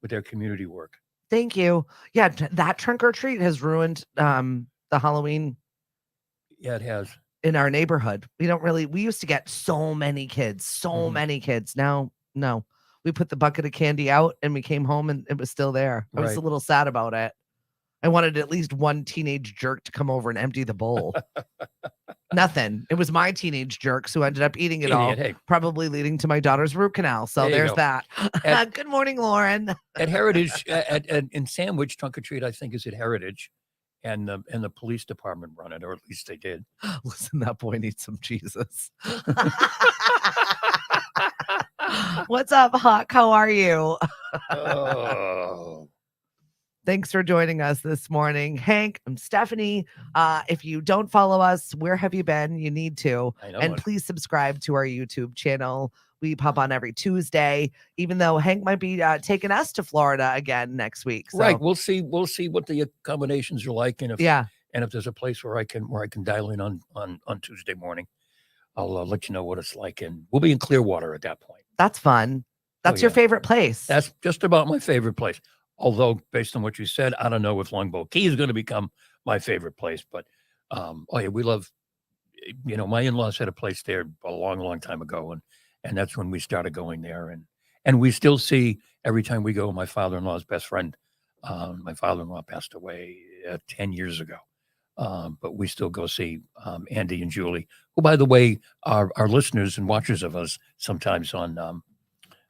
with their community work. Thank you. Yeah. That trunk or treat has ruined the Halloween Yeah, it has. in our neighborhood. We used to get so many kids, many kids. Now, no. We put the bucket of candy out and we came home and it was still there. I was a Right. little sad about it. I wanted at least one teenage jerk to come over and empty the bowl. Nothing. It was my teenage jerks who ended up eating it all, Idiot. Hey, probably leading to my daughter's root canal. So There you there's go. that. At- Good morning, Lauren. at Heritage, in Sandwich, trunk or treat, I think is at Heritage, and the police department run it, or at least they did. Listen, that boy needs some Jesus. What's up, Huck? How are you? Oh. Thanks for joining us this morning. Hank, I'm Stephanie. If you don't follow us, where have you been? You need to. I know And it. please subscribe to our YouTube channel. We pop on every Tuesday, even though Hank might be taking us to Florida again next week. So, Right. We'll see what the accommodations are like, and if yeah. and if there's a place where I can dial in on Tuesday morning, I'll let you know what it's like, and we'll be in Clearwater at that point. That's fun. That's your yeah. favorite place. That's just about my favorite place. Although, based on what you said, I don't know if Longboat Key is going to become my favorite place. But, we love, my in-laws had a place there a long, long time ago. And that's when we started going there. And we still see, every time we go, my father-in-law's best friend, my father-in-law passed away 10 years ago. But we still go see Andy and Julie, who, by the way, are listeners and watchers of us sometimes on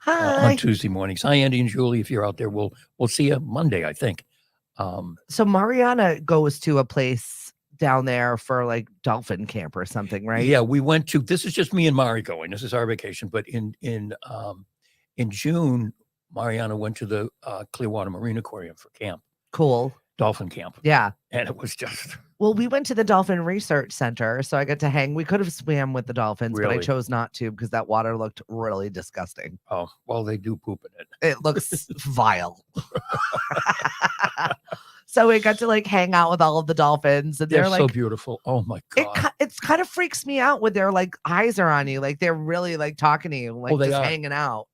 on Hi. Tuesday mornings. Hi, Andy and Julie. If you're out there, we'll see you Monday, I think. So Mariana goes to a place down there for like dolphin camp or something, right? Yeah, we went to. This is just me and Mari going. This is our vacation. But in June, Mariana went to the Clearwater Marine Aquarium for camp, Cool. dolphin camp, Yeah. and it was just Well, we went to the Dolphin Research Center, so I got to hang. We could have swam with the dolphins, but I Really? chose not to because that water looked really disgusting. oh well, they do poop in it. It looks vile. So we got to like hang out with all of the dolphins, and They're they're so like, beautiful. Oh my god. it's kind of freaks me out when their like eyes are on you, like they're really like talking to you, like they just are. hanging out,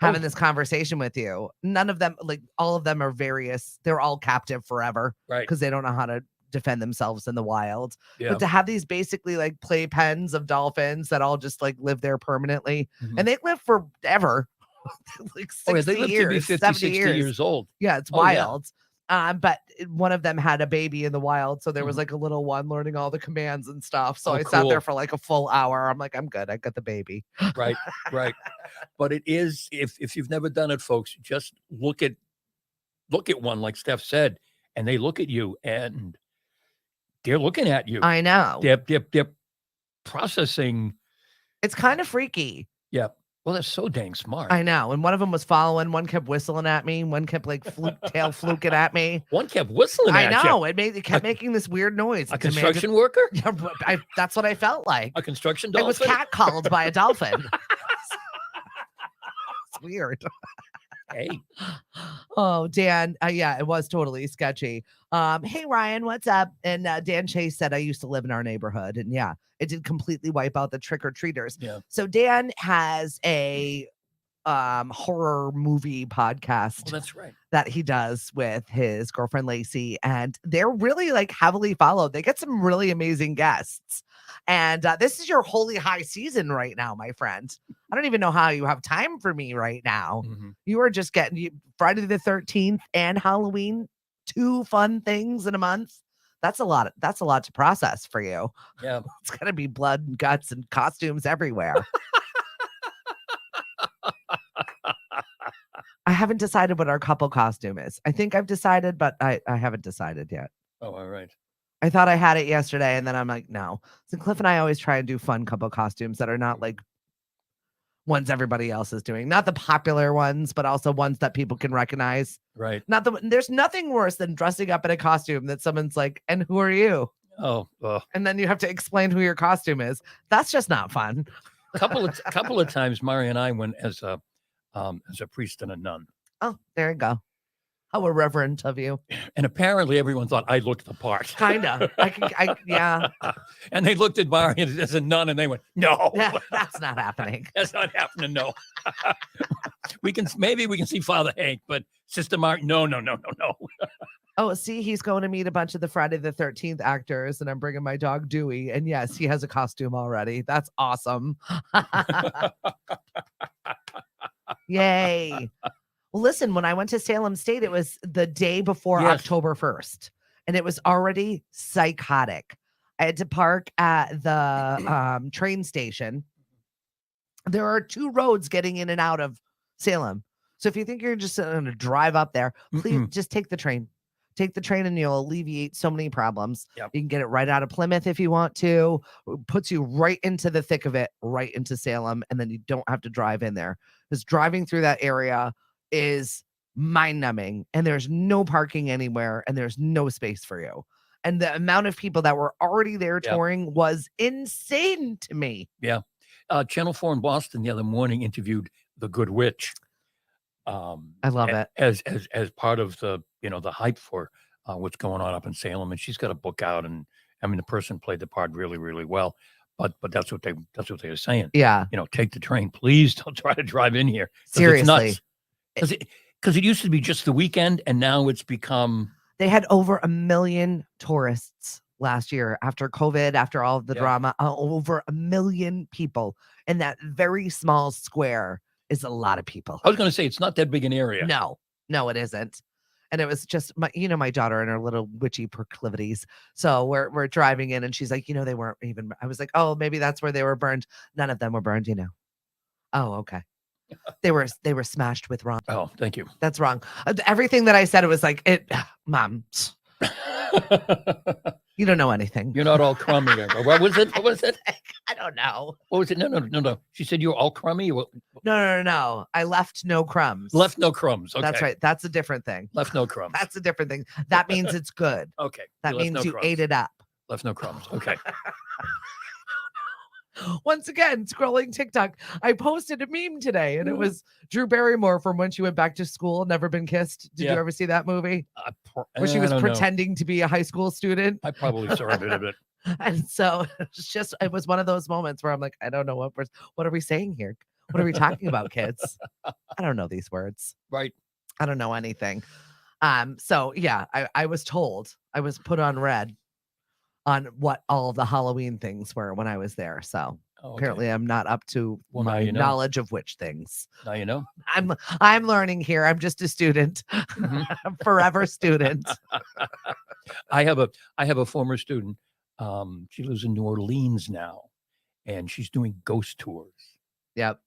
Oh. having this conversation with you. None of them, like all of them, are various. They're all captive forever, Right. Because they don't know how to defend themselves in the wild. Yeah. But to have these basically like play pens of dolphins that all just like live there permanently, Mhm. and they live forever, like 60 Oh, yeah, they live years, to be 50, 70 60 years old. Yeah, it's Oh, yeah. wild. But one of them had a baby in the wild, so there was Mhm. like a little one learning all the commands and stuff. So Oh, I sat there cool. for like a full hour. I'm like, I'm good. I got the baby. Right, right. But it is, if you've never done it, folks, just look at one, like Steph said, and they look at you and they're looking at you. I know. They're processing. It's kind of freaky. Yeah. Well, they're so dang smart. I know. And one of them was following. One kept whistling at me. One kept like tail fluking at me. One kept whistling I at know. you. It kept making this weird noise. A It demanded- construction worker? Yeah, but that's what I felt like. A construction I was dolphin? catcalled by a dolphin. It's weird. Hey. Oh, Dan. Yeah, it was totally sketchy. Hey Ryan, what's up? And Dan Chase said I used to live in our neighborhood, and yeah, it did completely wipe out the trick-or-treaters. Yeah. So Dan has a horror movie podcast Well, that's right. that he does with his girlfriend Lacey, and they're really like heavily followed. They get some really amazing guests, and this is your holy high season right now, my friend. I don't even know how you have time for me right now. Mhm. You are just getting Friday the 13th and Halloween, 2 fun things in a month. That's a lot. That's a lot to process for you. Yeah. It's gonna be blood and guts and costumes everywhere. I haven't decided what our couple costume is. I think I've decided, but I haven't decided yet. Oh, all right. I thought I had it yesterday, and then I'm like, no. So Cliff and I always try and do fun couple costumes that are not like ones everybody else is doing, not the popular ones, but also ones that people can recognize. Right. There's nothing worse than dressing up in a costume that someone's like, and who are you? Oh, And then you have to explain who your costume is. That's just not fun. couple of times, Mari and I went as a priest and a nun. Oh, there you go. How irreverent of you. And apparently everyone thought I looked the part. Kinda. Yeah. And they looked at Mari as a nun and they went, no, That's not happening. that's not happening. No. Maybe we can see Father Hank, but Sister Mari, no. Oh, see, he's going to meet a bunch of the Friday the 13th actors, and I'm bringing my dog Dewey. And yes, he has a costume already. That's awesome. Yay. Well, listen, when I went to Salem State, it was the day before Yes. October 1st, and it was already psychotic. I had to park at the train station. There are 2 roads getting in and out of Salem. So if you think you're just going to drive up there, please just take the train. Take the train and you'll alleviate so many problems. Yep. You can get it right out of Plymouth if you want to. It puts you right into the thick of it, right into Salem, and then you don't have to drive in there. Because driving through that area is mind-numbing, and there's no parking anywhere, and there's no space for you. And the amount of people that were already there touring was insane to me. Yeah. Channel 4 in Boston the other morning interviewed the Good Witch. I love it. As part of the the hype for what's going on up in Salem, and she's got a book out, and I mean the person played the part really, really well. But that's what they were saying. Yeah. Take the train, please. Don't try to drive in here. Seriously. Because it used to be just the weekend, and now it's become. They had over 1 million tourists last year after COVID, after all of the drama. Over 1 million people in that very small square is a lot of people. I was going to say it's not that big an area. No, it isn't. And it was just my daughter and her little witchy proclivities. So we're driving in, and she's like, they weren't even. I was like, oh, maybe that's where they were burned. None of them were burned. Oh, okay. They were smashed with wrong. Oh, thank you. That's wrong. Everything that I said, it was like, Mom, you don't know anything. You're not all crummy. What was it? What was it? I don't know. What was it? No. She said you were all crummy. No. I left no crumbs. Left no crumbs. Okay. That's right. That's a different thing. Left no crumbs. That's a different thing. That means it's good. Okay. That means you ate it up. Left no crumbs. Okay. Once again, scrolling TikTok, I posted a meme today, and it was Drew Barrymore from When She Went Back to School, Never Been Kissed. Did you ever see that movie? Where she was pretending to be a high school student. I probably saw a bit of it. And so it was one of those moments where I'm like, I don't know what are we saying here? What are we talking about, kids? I don't know these words. Right. I don't know anything. So yeah, I was told, I was put on red on what all of the Halloween things were when I was there. So apparently I'm not up to my knowledge of which things. Now you know. I'm learning here. I'm just a student, forever student. I have a former student. She lives in New Orleans now, and she's doing ghost tours. Yep.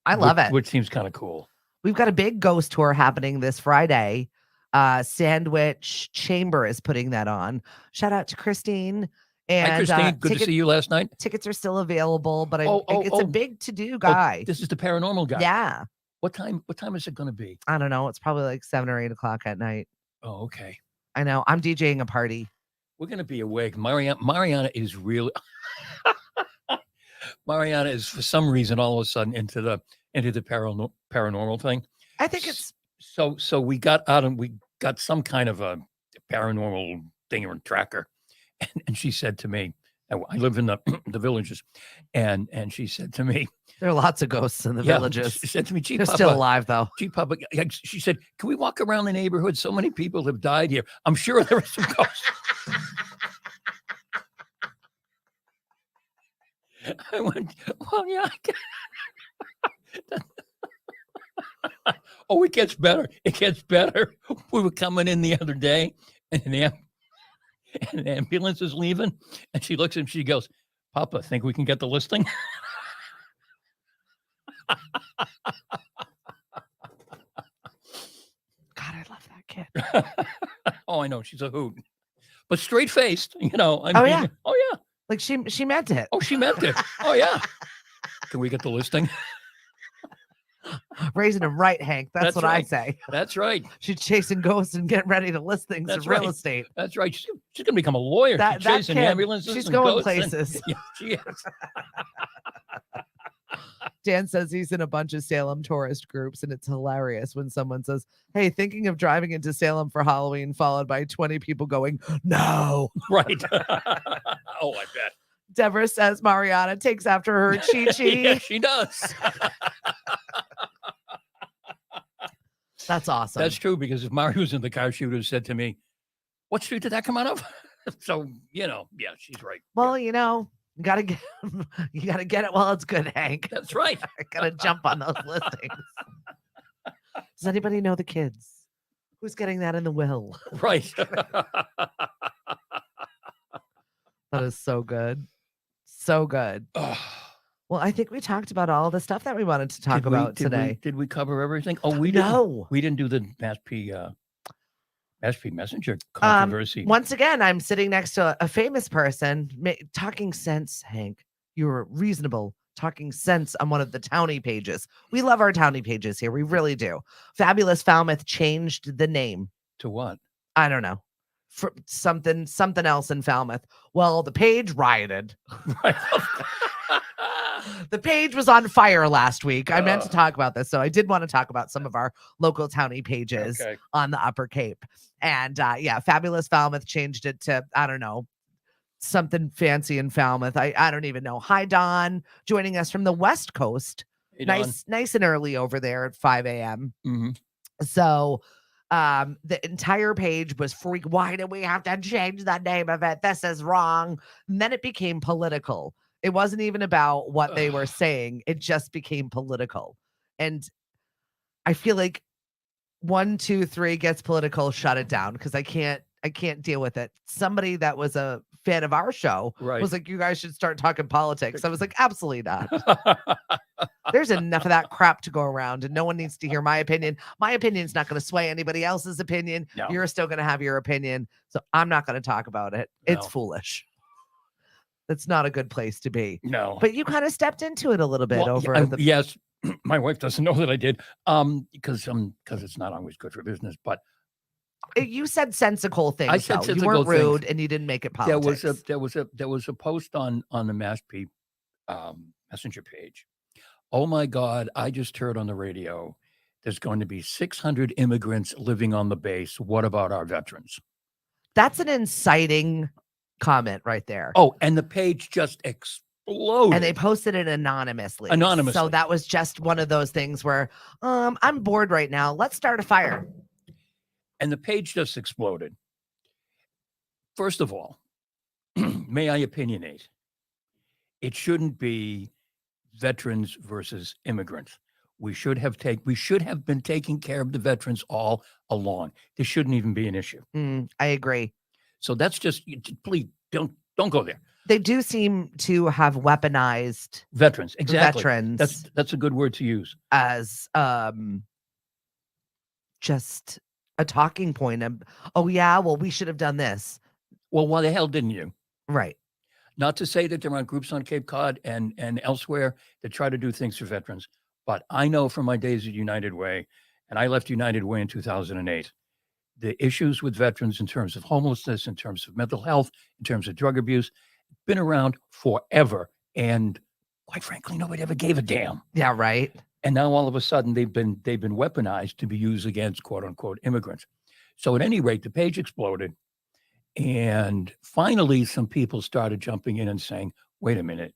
I love it. Which seems kind of cool. We've got a big ghost tour happening this Friday. Sandwich Chamber is putting that on. Shout out to Christine. And hi, Christine. Good to see you last night. Tickets are still available, but it's a big to-do guy. This is the paranormal guy. Yeah. What time is it going to be? I don't know. It's probably like 7 or 8 o'clock at night. Oh, okay. I know. I'm DJing a party. We're going to be awake. Mariana is really... Mariana is, for some reason, all of a sudden into the paranormal thing. I think it's... So we got out and we got some kind of a paranormal thing or tracker. And she said to me, I live in the villages, and she said to me, there are lots of ghosts in the villages. She said to me, "Gee, they're Papa, still alive though." Gee, Papa, she said, "Can we walk around the neighborhood? So many people have died here. I'm sure there are some ghosts." I went, "Well, yeah." Oh, it gets better. It gets better. We were coming in the other day, and the ambulance is leaving, and she looks at him. She goes, "Papa, think we can get the listing?" God, I love that kid. Oh, I know. She's a hoot. But straight-faced, you know. Oh, yeah. Oh, yeah. Like she meant it. Oh, she meant it. Oh, yeah. Can we get the listing? Raising them right, Hank. That's what right. I say. That's right. She's chasing ghosts and getting ready to list things in real estate. That's right. She's going to become a lawyer. She's chasing ambulances. She's going places. Yeah, she is. Dan says he's in a bunch of Salem tourist groups, and it's hilarious when someone says, "Hey, thinking of driving into Salem for Halloween," followed by 20 people going, "No." Right. Oh, I bet. Deborah says Mariana takes after her Chi-Chi. Yeah, she does. That's awesome. That's true, because if Mari was in the car, she would have said to me, "What street did that come out of?" So, yeah, she's right. Well, you gotta get it while it's good, Hank. That's right. I gotta jump on those listings. Does anybody know the kids? Who's getting that in the will? Right. That is so good. So good. Well, I think we talked about all the stuff that we wanted to talk about today. Did we cover everything? Oh, we didn't. We didn't do the Mass P Messenger controversy. Once again, I'm sitting next to a famous person talking sense, Hank. You were reasonable, talking sense on one of the Townie pages. We love our Townie pages here. We really do. Fabulous Falmouth changed the name. To what? I don't know. For something else in Falmouth. Well, the page rioted. Right. The page was on fire last week. I meant to talk about this, so I did want to talk about some of our local Townie pages on the Upper Cape. And Fabulous Falmouth changed it to, I don't know, something fancy in Falmouth. I don't even know. Hi, Don, joining us from the West Coast. Hey, nice and early over there at 5 a.m. Mm-hmm. So the entire page was freak. Why do we have to change the name of it? This is wrong. And then it became political. It wasn't even about what they were saying. It just became political. And I feel like 1, 2, 3 gets political, shut it down, because I can't deal with it. Somebody that was a fan of our show was like, "You guys should start talking politics." I was like, absolutely not. There's enough of that crap to go around, and no one needs to hear my opinion. My opinion's not going to sway anybody else's opinion. No. You're still going to have your opinion. So I'm not going to talk about it. It's No. foolish. That's not a good place to be. No. But you kind of stepped into it a little bit Yes, my wife doesn't know that I did. Because it's not always good for business, but you said sensical things. I said though. You sensical weren't rude things. and you didn't make it politics. There was a post on the Mashpee messenger page. Oh my God, I just heard on the radio there's going to be 600 immigrants living on the base. What about our veterans? That's an inciting comment right there. Oh, and the page just exploded. And they posted it anonymously. Anonymously. So that was just one of those things where I'm bored right now. Let's start a fire. And the page just exploded. First of all, may I opinionate? It shouldn't be veterans versus immigrants. We should have been taking care of the veterans all along. This shouldn't even be an issue. I agree. So that's just, please don't go there. They do seem to have weaponized veterans. Exactly. Veterans. That's a good word to use as just a talking point. Oh yeah, well we should have done this. Well, why the hell didn't you? Right. Not to say that there aren't groups on Cape Cod and elsewhere that try to do things for veterans, but I know from my days at United Way, and I left United Way in 2008, the issues with veterans in terms of homelessness, in terms of mental health, in terms of drug abuse, been around forever. And quite frankly, nobody ever gave a damn. Yeah, right. And now all of a sudden they've been weaponized to be used against quote unquote immigrants. So at any rate, the page exploded. And finally, some people started jumping in and saying, wait a minute,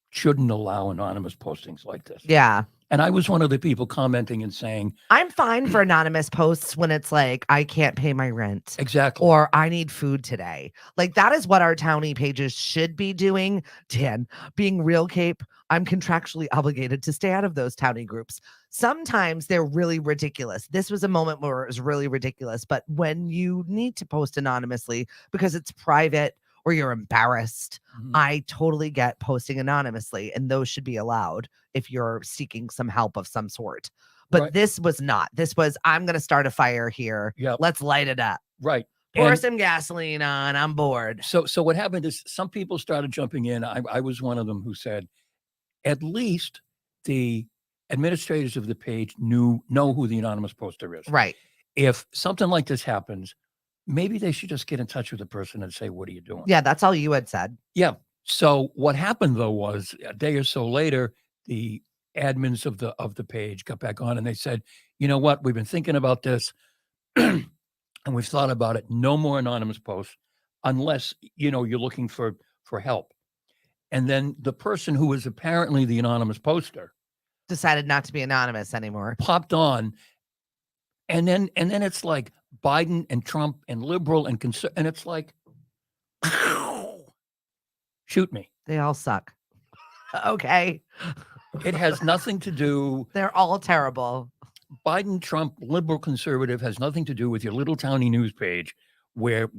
shouldn't allow anonymous postings like this. Yeah. And I was one of the people commenting and saying, I'm fine for anonymous posts when it's like, I can't pay my rent. Exactly. Or I need food today. Like that is what our Townie pages should be doing. Dan, being real Cape, I'm contractually obligated to stay out of those Townie groups. Sometimes they're really ridiculous. This was a moment where it was really ridiculous. But when you need to post anonymously because it's private or you're embarrassed, I totally get posting anonymously, and those should be allowed if you're seeking some help of some sort. But this was not. This was, I'm going to start a fire here. Yep. Let's light it up. Right. Pour some gasoline on. I'm bored. So what happened is some people started jumping in. I was one of them who said, at least the administrators of the page know who the anonymous poster is. Right. If something like this happens, maybe they should just get in touch with the person and say, what are you doing? Yeah, that's all you had said. Yeah. So what happened though was a day or so later, the admins of the page got back on and they said, you know what, we've been thinking about this and we've thought about it. No more anonymous posts unless, you're looking for help. And then the person who was apparently the anonymous poster decided not to be anonymous anymore. Popped on. And then it's like Biden and Trump and liberal and conservative. And it's like, shoot me. They all suck. Okay. It has nothing to do. They're all terrible. Biden, Trump, liberal, conservative has nothing to do with your little Townie news page where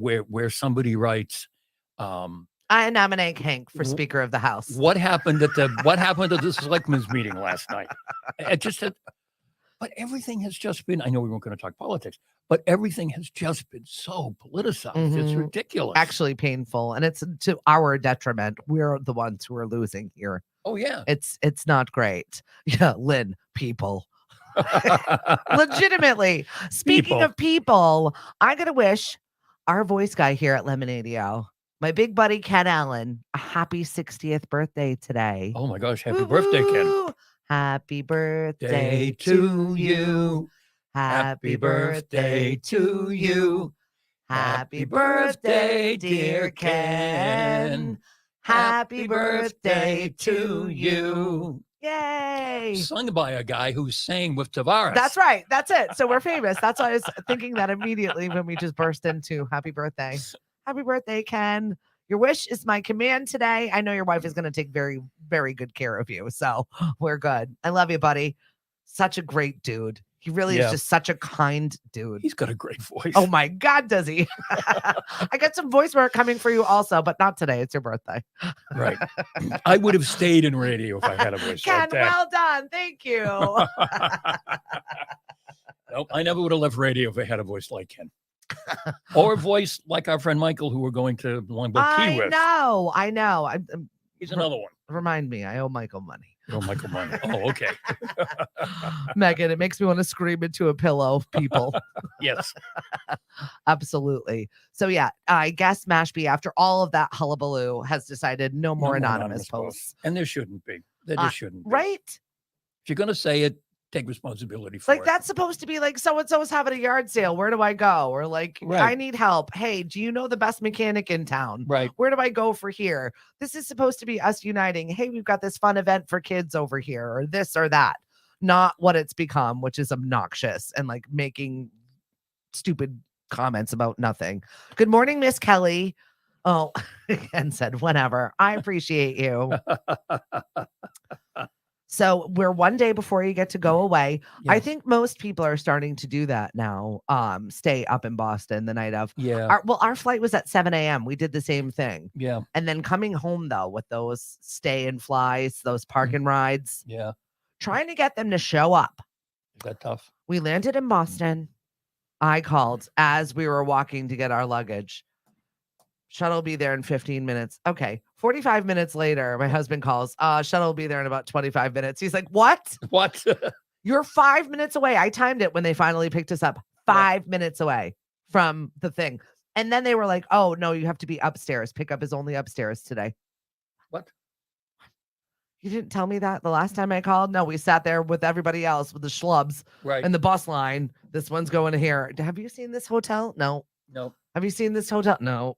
somebody writes, I nominate Hank for Speaker of the House. What happened at the selectmen's meeting last night? It just said, but everything has just been, I know we weren't going to talk politics, but everything has just been so politicized. It's ridiculous. Actually painful. And it's to our detriment. We're the ones who are losing here. Oh, yeah. It's not great. Yeah, Lynn, people. Legitimately. Speaking of people, I got to wish our voice guy here at Lemonadio, my big buddy Ken Allen, a happy 60th birthday today. Oh my gosh, happy birthday, Ken. Happy birthday to you. Happy birthday to you. Happy birthday, dear Ken. Happy birthday to you. Yay. Sung by a guy who sang with Tavares. That's right. That's it. So we're famous. That's why I was thinking that immediately when we just burst into happy birthday. Happy birthday, Ken. Your wish is my command today. I know your wife is going to take very, very good care of you. So we're good. I love you, buddy. Such a great dude. He really is Yeah. just such a kind dude. He's got a great voice. Oh my God, does he? I got some voice work coming for you also, but not today. It's your birthday. Right. I would have stayed in radio if I had a voice Ken, like that. well done. Thank you. Nope, I never would have left radio if I had a voice like Ken. Or a voice like our friend Michael, who we're going to Longboat Key with. I know. He's another one. Remind me, I owe Michael money. Oh, Michael Money. Oh, okay. Megan, it makes me want to scream into a pillow, people. Yes. Absolutely. So yeah, I guess Mashpee, after all of that hullabaloo, has decided no more anonymous posts. And there shouldn't be. There just shouldn't be. Right? If you're going to say it, take responsibility for it. Like that's supposed to be like so-and-so's having a yard sale. Where do I go? Or like, I need help. Hey, do you know the best mechanic in town? Right. Where do I go for here? This is supposed to be us uniting. Hey, we've got this fun event for kids over here, or this or that. Not what it's become, which is obnoxious and like making stupid comments about nothing. Good morning, Miss Kelly. Oh, and said, whatever. I appreciate you. So we're one day before you get to go away. Yes. I think most people are starting to do that now. Stay up in Boston the night of. Yeah. Our flight was at 7 a.m. We did the same thing. Yeah. And then coming home though with those stay and flies, those park and rides. Yeah. Trying to get them to show up. Is that tough? We landed in Boston. I called as we were walking to get our luggage. Shuttle will be there in 15 minutes. Okay. 45 minutes later, my husband calls. Shuttle will be there in about 25 minutes. He's like, what? What? You're 5 minutes away. I timed it when they finally picked us up. 5 minutes away from the thing. And then they were like, oh, no, you have to be upstairs. Pickup is only upstairs today. What? You didn't tell me that the last time I called? No, we sat there with everybody else with the schlubs and the bus line. This one's going to here. Have you seen this hotel? No. No. Have you seen this hotel? No.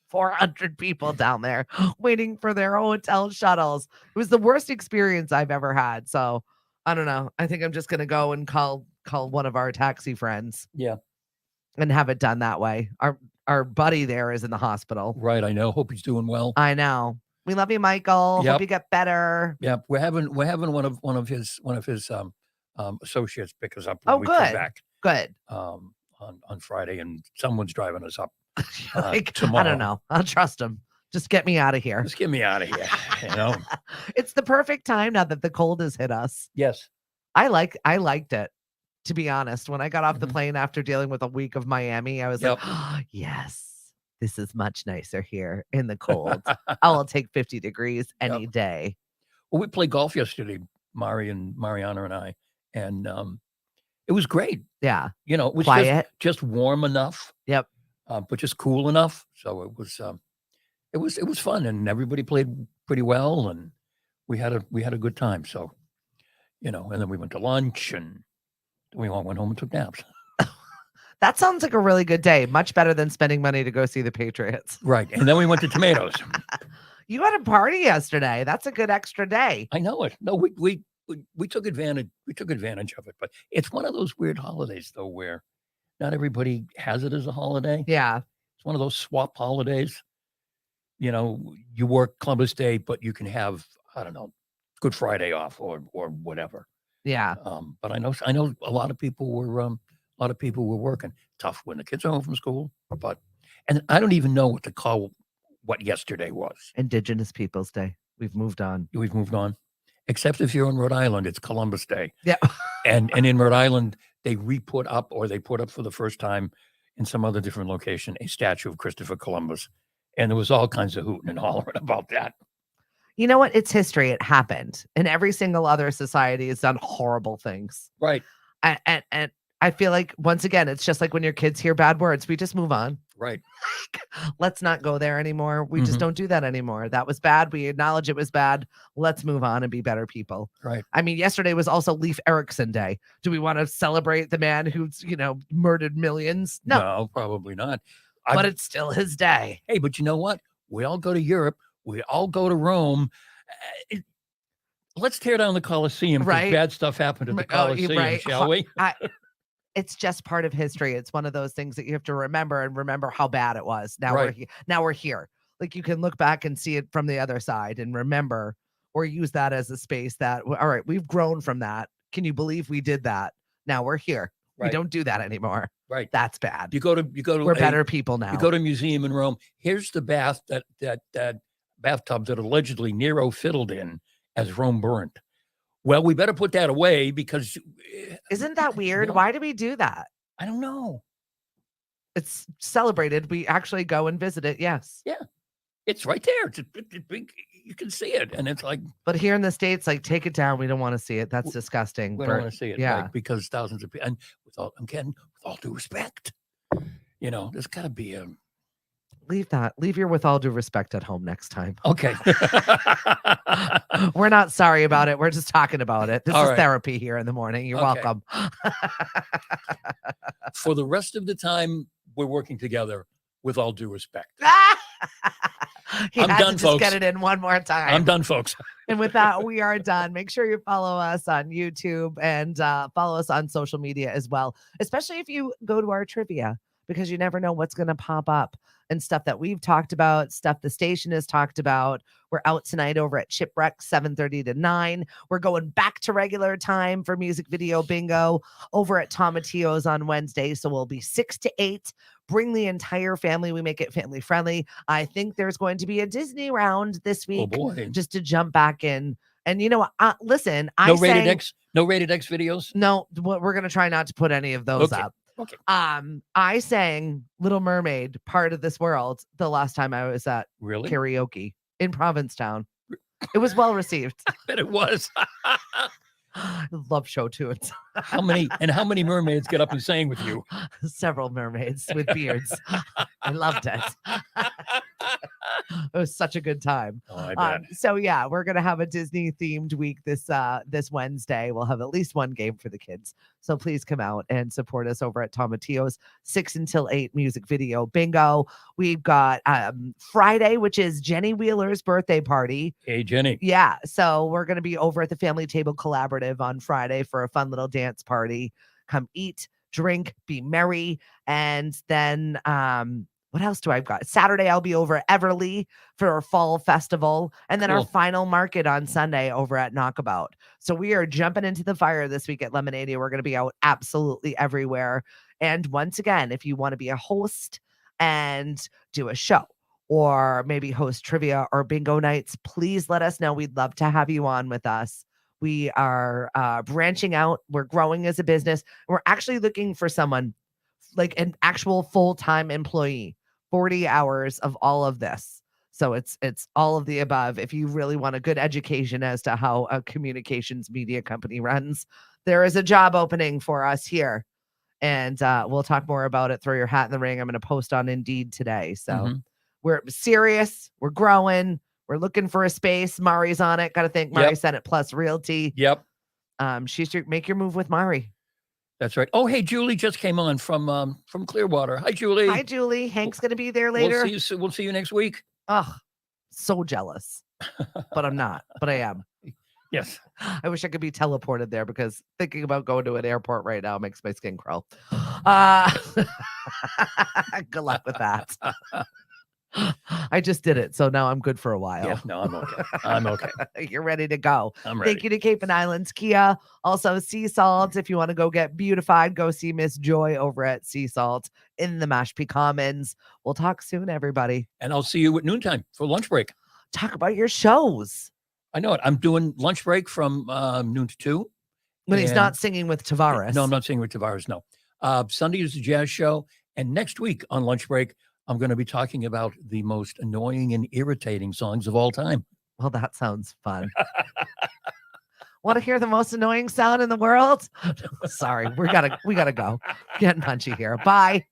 400 people down there waiting for their hotel shuttles. It was the worst experience I've ever had. So I don't know. I think I'm just going to go and call one of our taxi friends. Yeah. And have it done that way. Our buddy there is in the hospital. Right. I know. Hope he's doing well. I know. We love you, Michael. Yep. Hope you get better. Yeah. We're having one of his associates pick us up when Oh, we good. come back. Good. On Friday, and someone's driving us up. Like, tomorrow. I don't know. I'll trust him. Just get me out of here. Just get me out of here. You know, it's the perfect time now that the cold has hit us. Yes, I liked it. To be honest, when I got off the plane after dealing with a week of Miami, I was like, oh, yes, this is much nicer here in the cold. I will take 50 degrees any day. Well, we played golf yesterday, Mariana and I, and it was great. Yeah, you know, it was quiet, just warm enough. Yep. But just cool enough. So it was fun, and everybody played pretty well, and we had a good time. So, you know, and then we went to lunch, and we all went home and took naps. That sounds like a really good day. Much better than spending money to go see the Patriots. Right. And then we went to Tomatoes. You had a party yesterday. That's a good extra day. I know it. No, we took advantage. We took advantage of it, but it's one of those weird holidays though, where not everybody has it as a holiday. Yeah. It's one of those swap holidays. You know, you work Columbus Day, but you can have, I don't know, Good Friday off or whatever. Yeah. But I know a lot of people were working. Tough when the kids are home from school, and I don't even know what to call what yesterday was. Indigenous Peoples Day. We've moved on. Except if you're in Rhode Island, it's Columbus Day. Yeah. and in Rhode Island, they put up for the first time in some other different location, a statue of Christopher Columbus. And there was all kinds of hooting and hollering about that. You know what? It's history. It happened. And every single other society has done horrible things. Right. And I feel like, once again, it's just like when your kids hear bad words, we just move on. Right. Let's not go there anymore. We just don't do that anymore. That was bad. We acknowledge it was bad. Let's move on and be better people. Right. I mean, yesterday was also Leif Erikson Day. Do we want to celebrate the man who's, murdered millions? No, probably not. But it's still his day. Hey, but you know what? We all go to Europe. We all go to Rome. Let's tear down the Colosseum. Right. Bad stuff happened at the Colosseum, shall we? It's just part of history. It's one of those things that you have to remember how bad it was. Now we're here. Like, you can look back and see it from the other side and remember, or use that as a space that, all right, we've grown from that. Can you believe we did that? Now we're here. We Right. don't do that anymore. Right. That's bad. You go to We're better people now. You go to a museum in Rome. Here's the bath that bathtub that allegedly Nero fiddled in as Rome burned. Well, we better put that away because Isn't that weird? What? Why do we do that? I don't know. It's celebrated. We actually go and visit it. Yes. Yeah. It's right there. It's big. You can see it, and it's like. But here in the States, like, take it down. We don't want to see it. That's disgusting. We don't want to see it. Yeah. Like, because thousands of people, and with all due respect, there's got to be a. Leave your with all due respect at home next time. Okay. We're not sorry about it. We're just talking about it. This All is right. therapy here in the morning. You're Okay. welcome. For the rest of the time, we're working together with all due respect. He I'm had done, to just folks. get it in one more time. I'm done, folks. And with that, we are done. Make sure you follow us on YouTube and follow us on social media as well, especially if you go to our trivia, because you never know what's going to pop up and stuff that we've talked about, stuff the station has talked about. We're out tonight over at Shipwreck, 7:30 to 9. We're going back to regular time for music video bingo over at Tomatillo's on Wednesday. So we'll be 6 to 8. Bring the entire family. We make it family friendly. I think there's going to be a Disney round this week. Oh boy. Just to jump back in. And listen, No rated X videos? No, we're going to try not to put any of those up. Okay. I sang Little Mermaid, Part of This World, the last time I was at Really? karaoke in Provincetown. It was well received. I bet it was. I love show tunes. How many mermaids get up and sang with you? Several mermaids with beards. I loved it. It was such a good time. Oh, I bet. So yeah, we're gonna have a Disney themed week this Wednesday. We'll have at least one game for the kids. So please come out and support us over at Tomatillo's 6 until 8 music video bingo. We've got Friday, which is Jenny Wheeler's birthday party. Hey, Jenny. Yeah. So we're gonna be over at the Family Table Collaborative on Friday for a fun little dance party. Come eat, drink, be merry, and then what else do I've got? Saturday, I'll be over at Everly for our fall festival. And then our Cool. final market on Sunday over at Knockabout. So we are jumping into the fire this week at Lemonadia. We're going to be out absolutely everywhere. And once again, if you want to be a host and do a show or maybe host trivia or bingo nights, please let us know. We'd love to have you on with us. We are branching out. We're growing as a business. We're actually looking for someone like an actual full-time employee. 40 hours of all of this. So it's all of the above. If you really want a good education as to how a communications media company runs, there is a job opening for us here. And we'll talk more about it. Throw your hat in the ring. I'm going to post on Indeed today. So we're serious. We're growing. We're looking for a space. Mari's on it. Got to thank Mari Senate Plus Realty. Yep. She's make your move with Mari. That's right. Oh, hey, Julie just came on from Clearwater. Hi, Julie. Hi, Julie. Hank's going to be there later. We'll see you next week. Oh, so jealous. But I'm not. But I am. Yes. I wish I could be teleported there because thinking about going to an airport right now makes my skin crawl. Good luck with that. I just did it. So now I'm good for a while. Yeah, no, I'm okay. I'm okay. You're ready to go. I'm ready. Thank you to Cape and Islands Kia. Also, Sea Salt. If you want to go get beautified, go see Miss Joy over at Sea Salt in the Mashpee Commons. We'll talk soon, everybody. And I'll see you at noontime for lunch break. Talk about your shows. I know it. I'm doing lunch break from noon to 2. When he's not singing with Tavares. No, I'm not singing with Tavares, no. Sunday is the jazz show. And next week on lunch break, I'm going to be talking about the most annoying and irritating songs of all time. Well, that sounds fun. Want to hear the most annoying sound in the world? Sorry, we gotta go. Getting punchy here. Bye.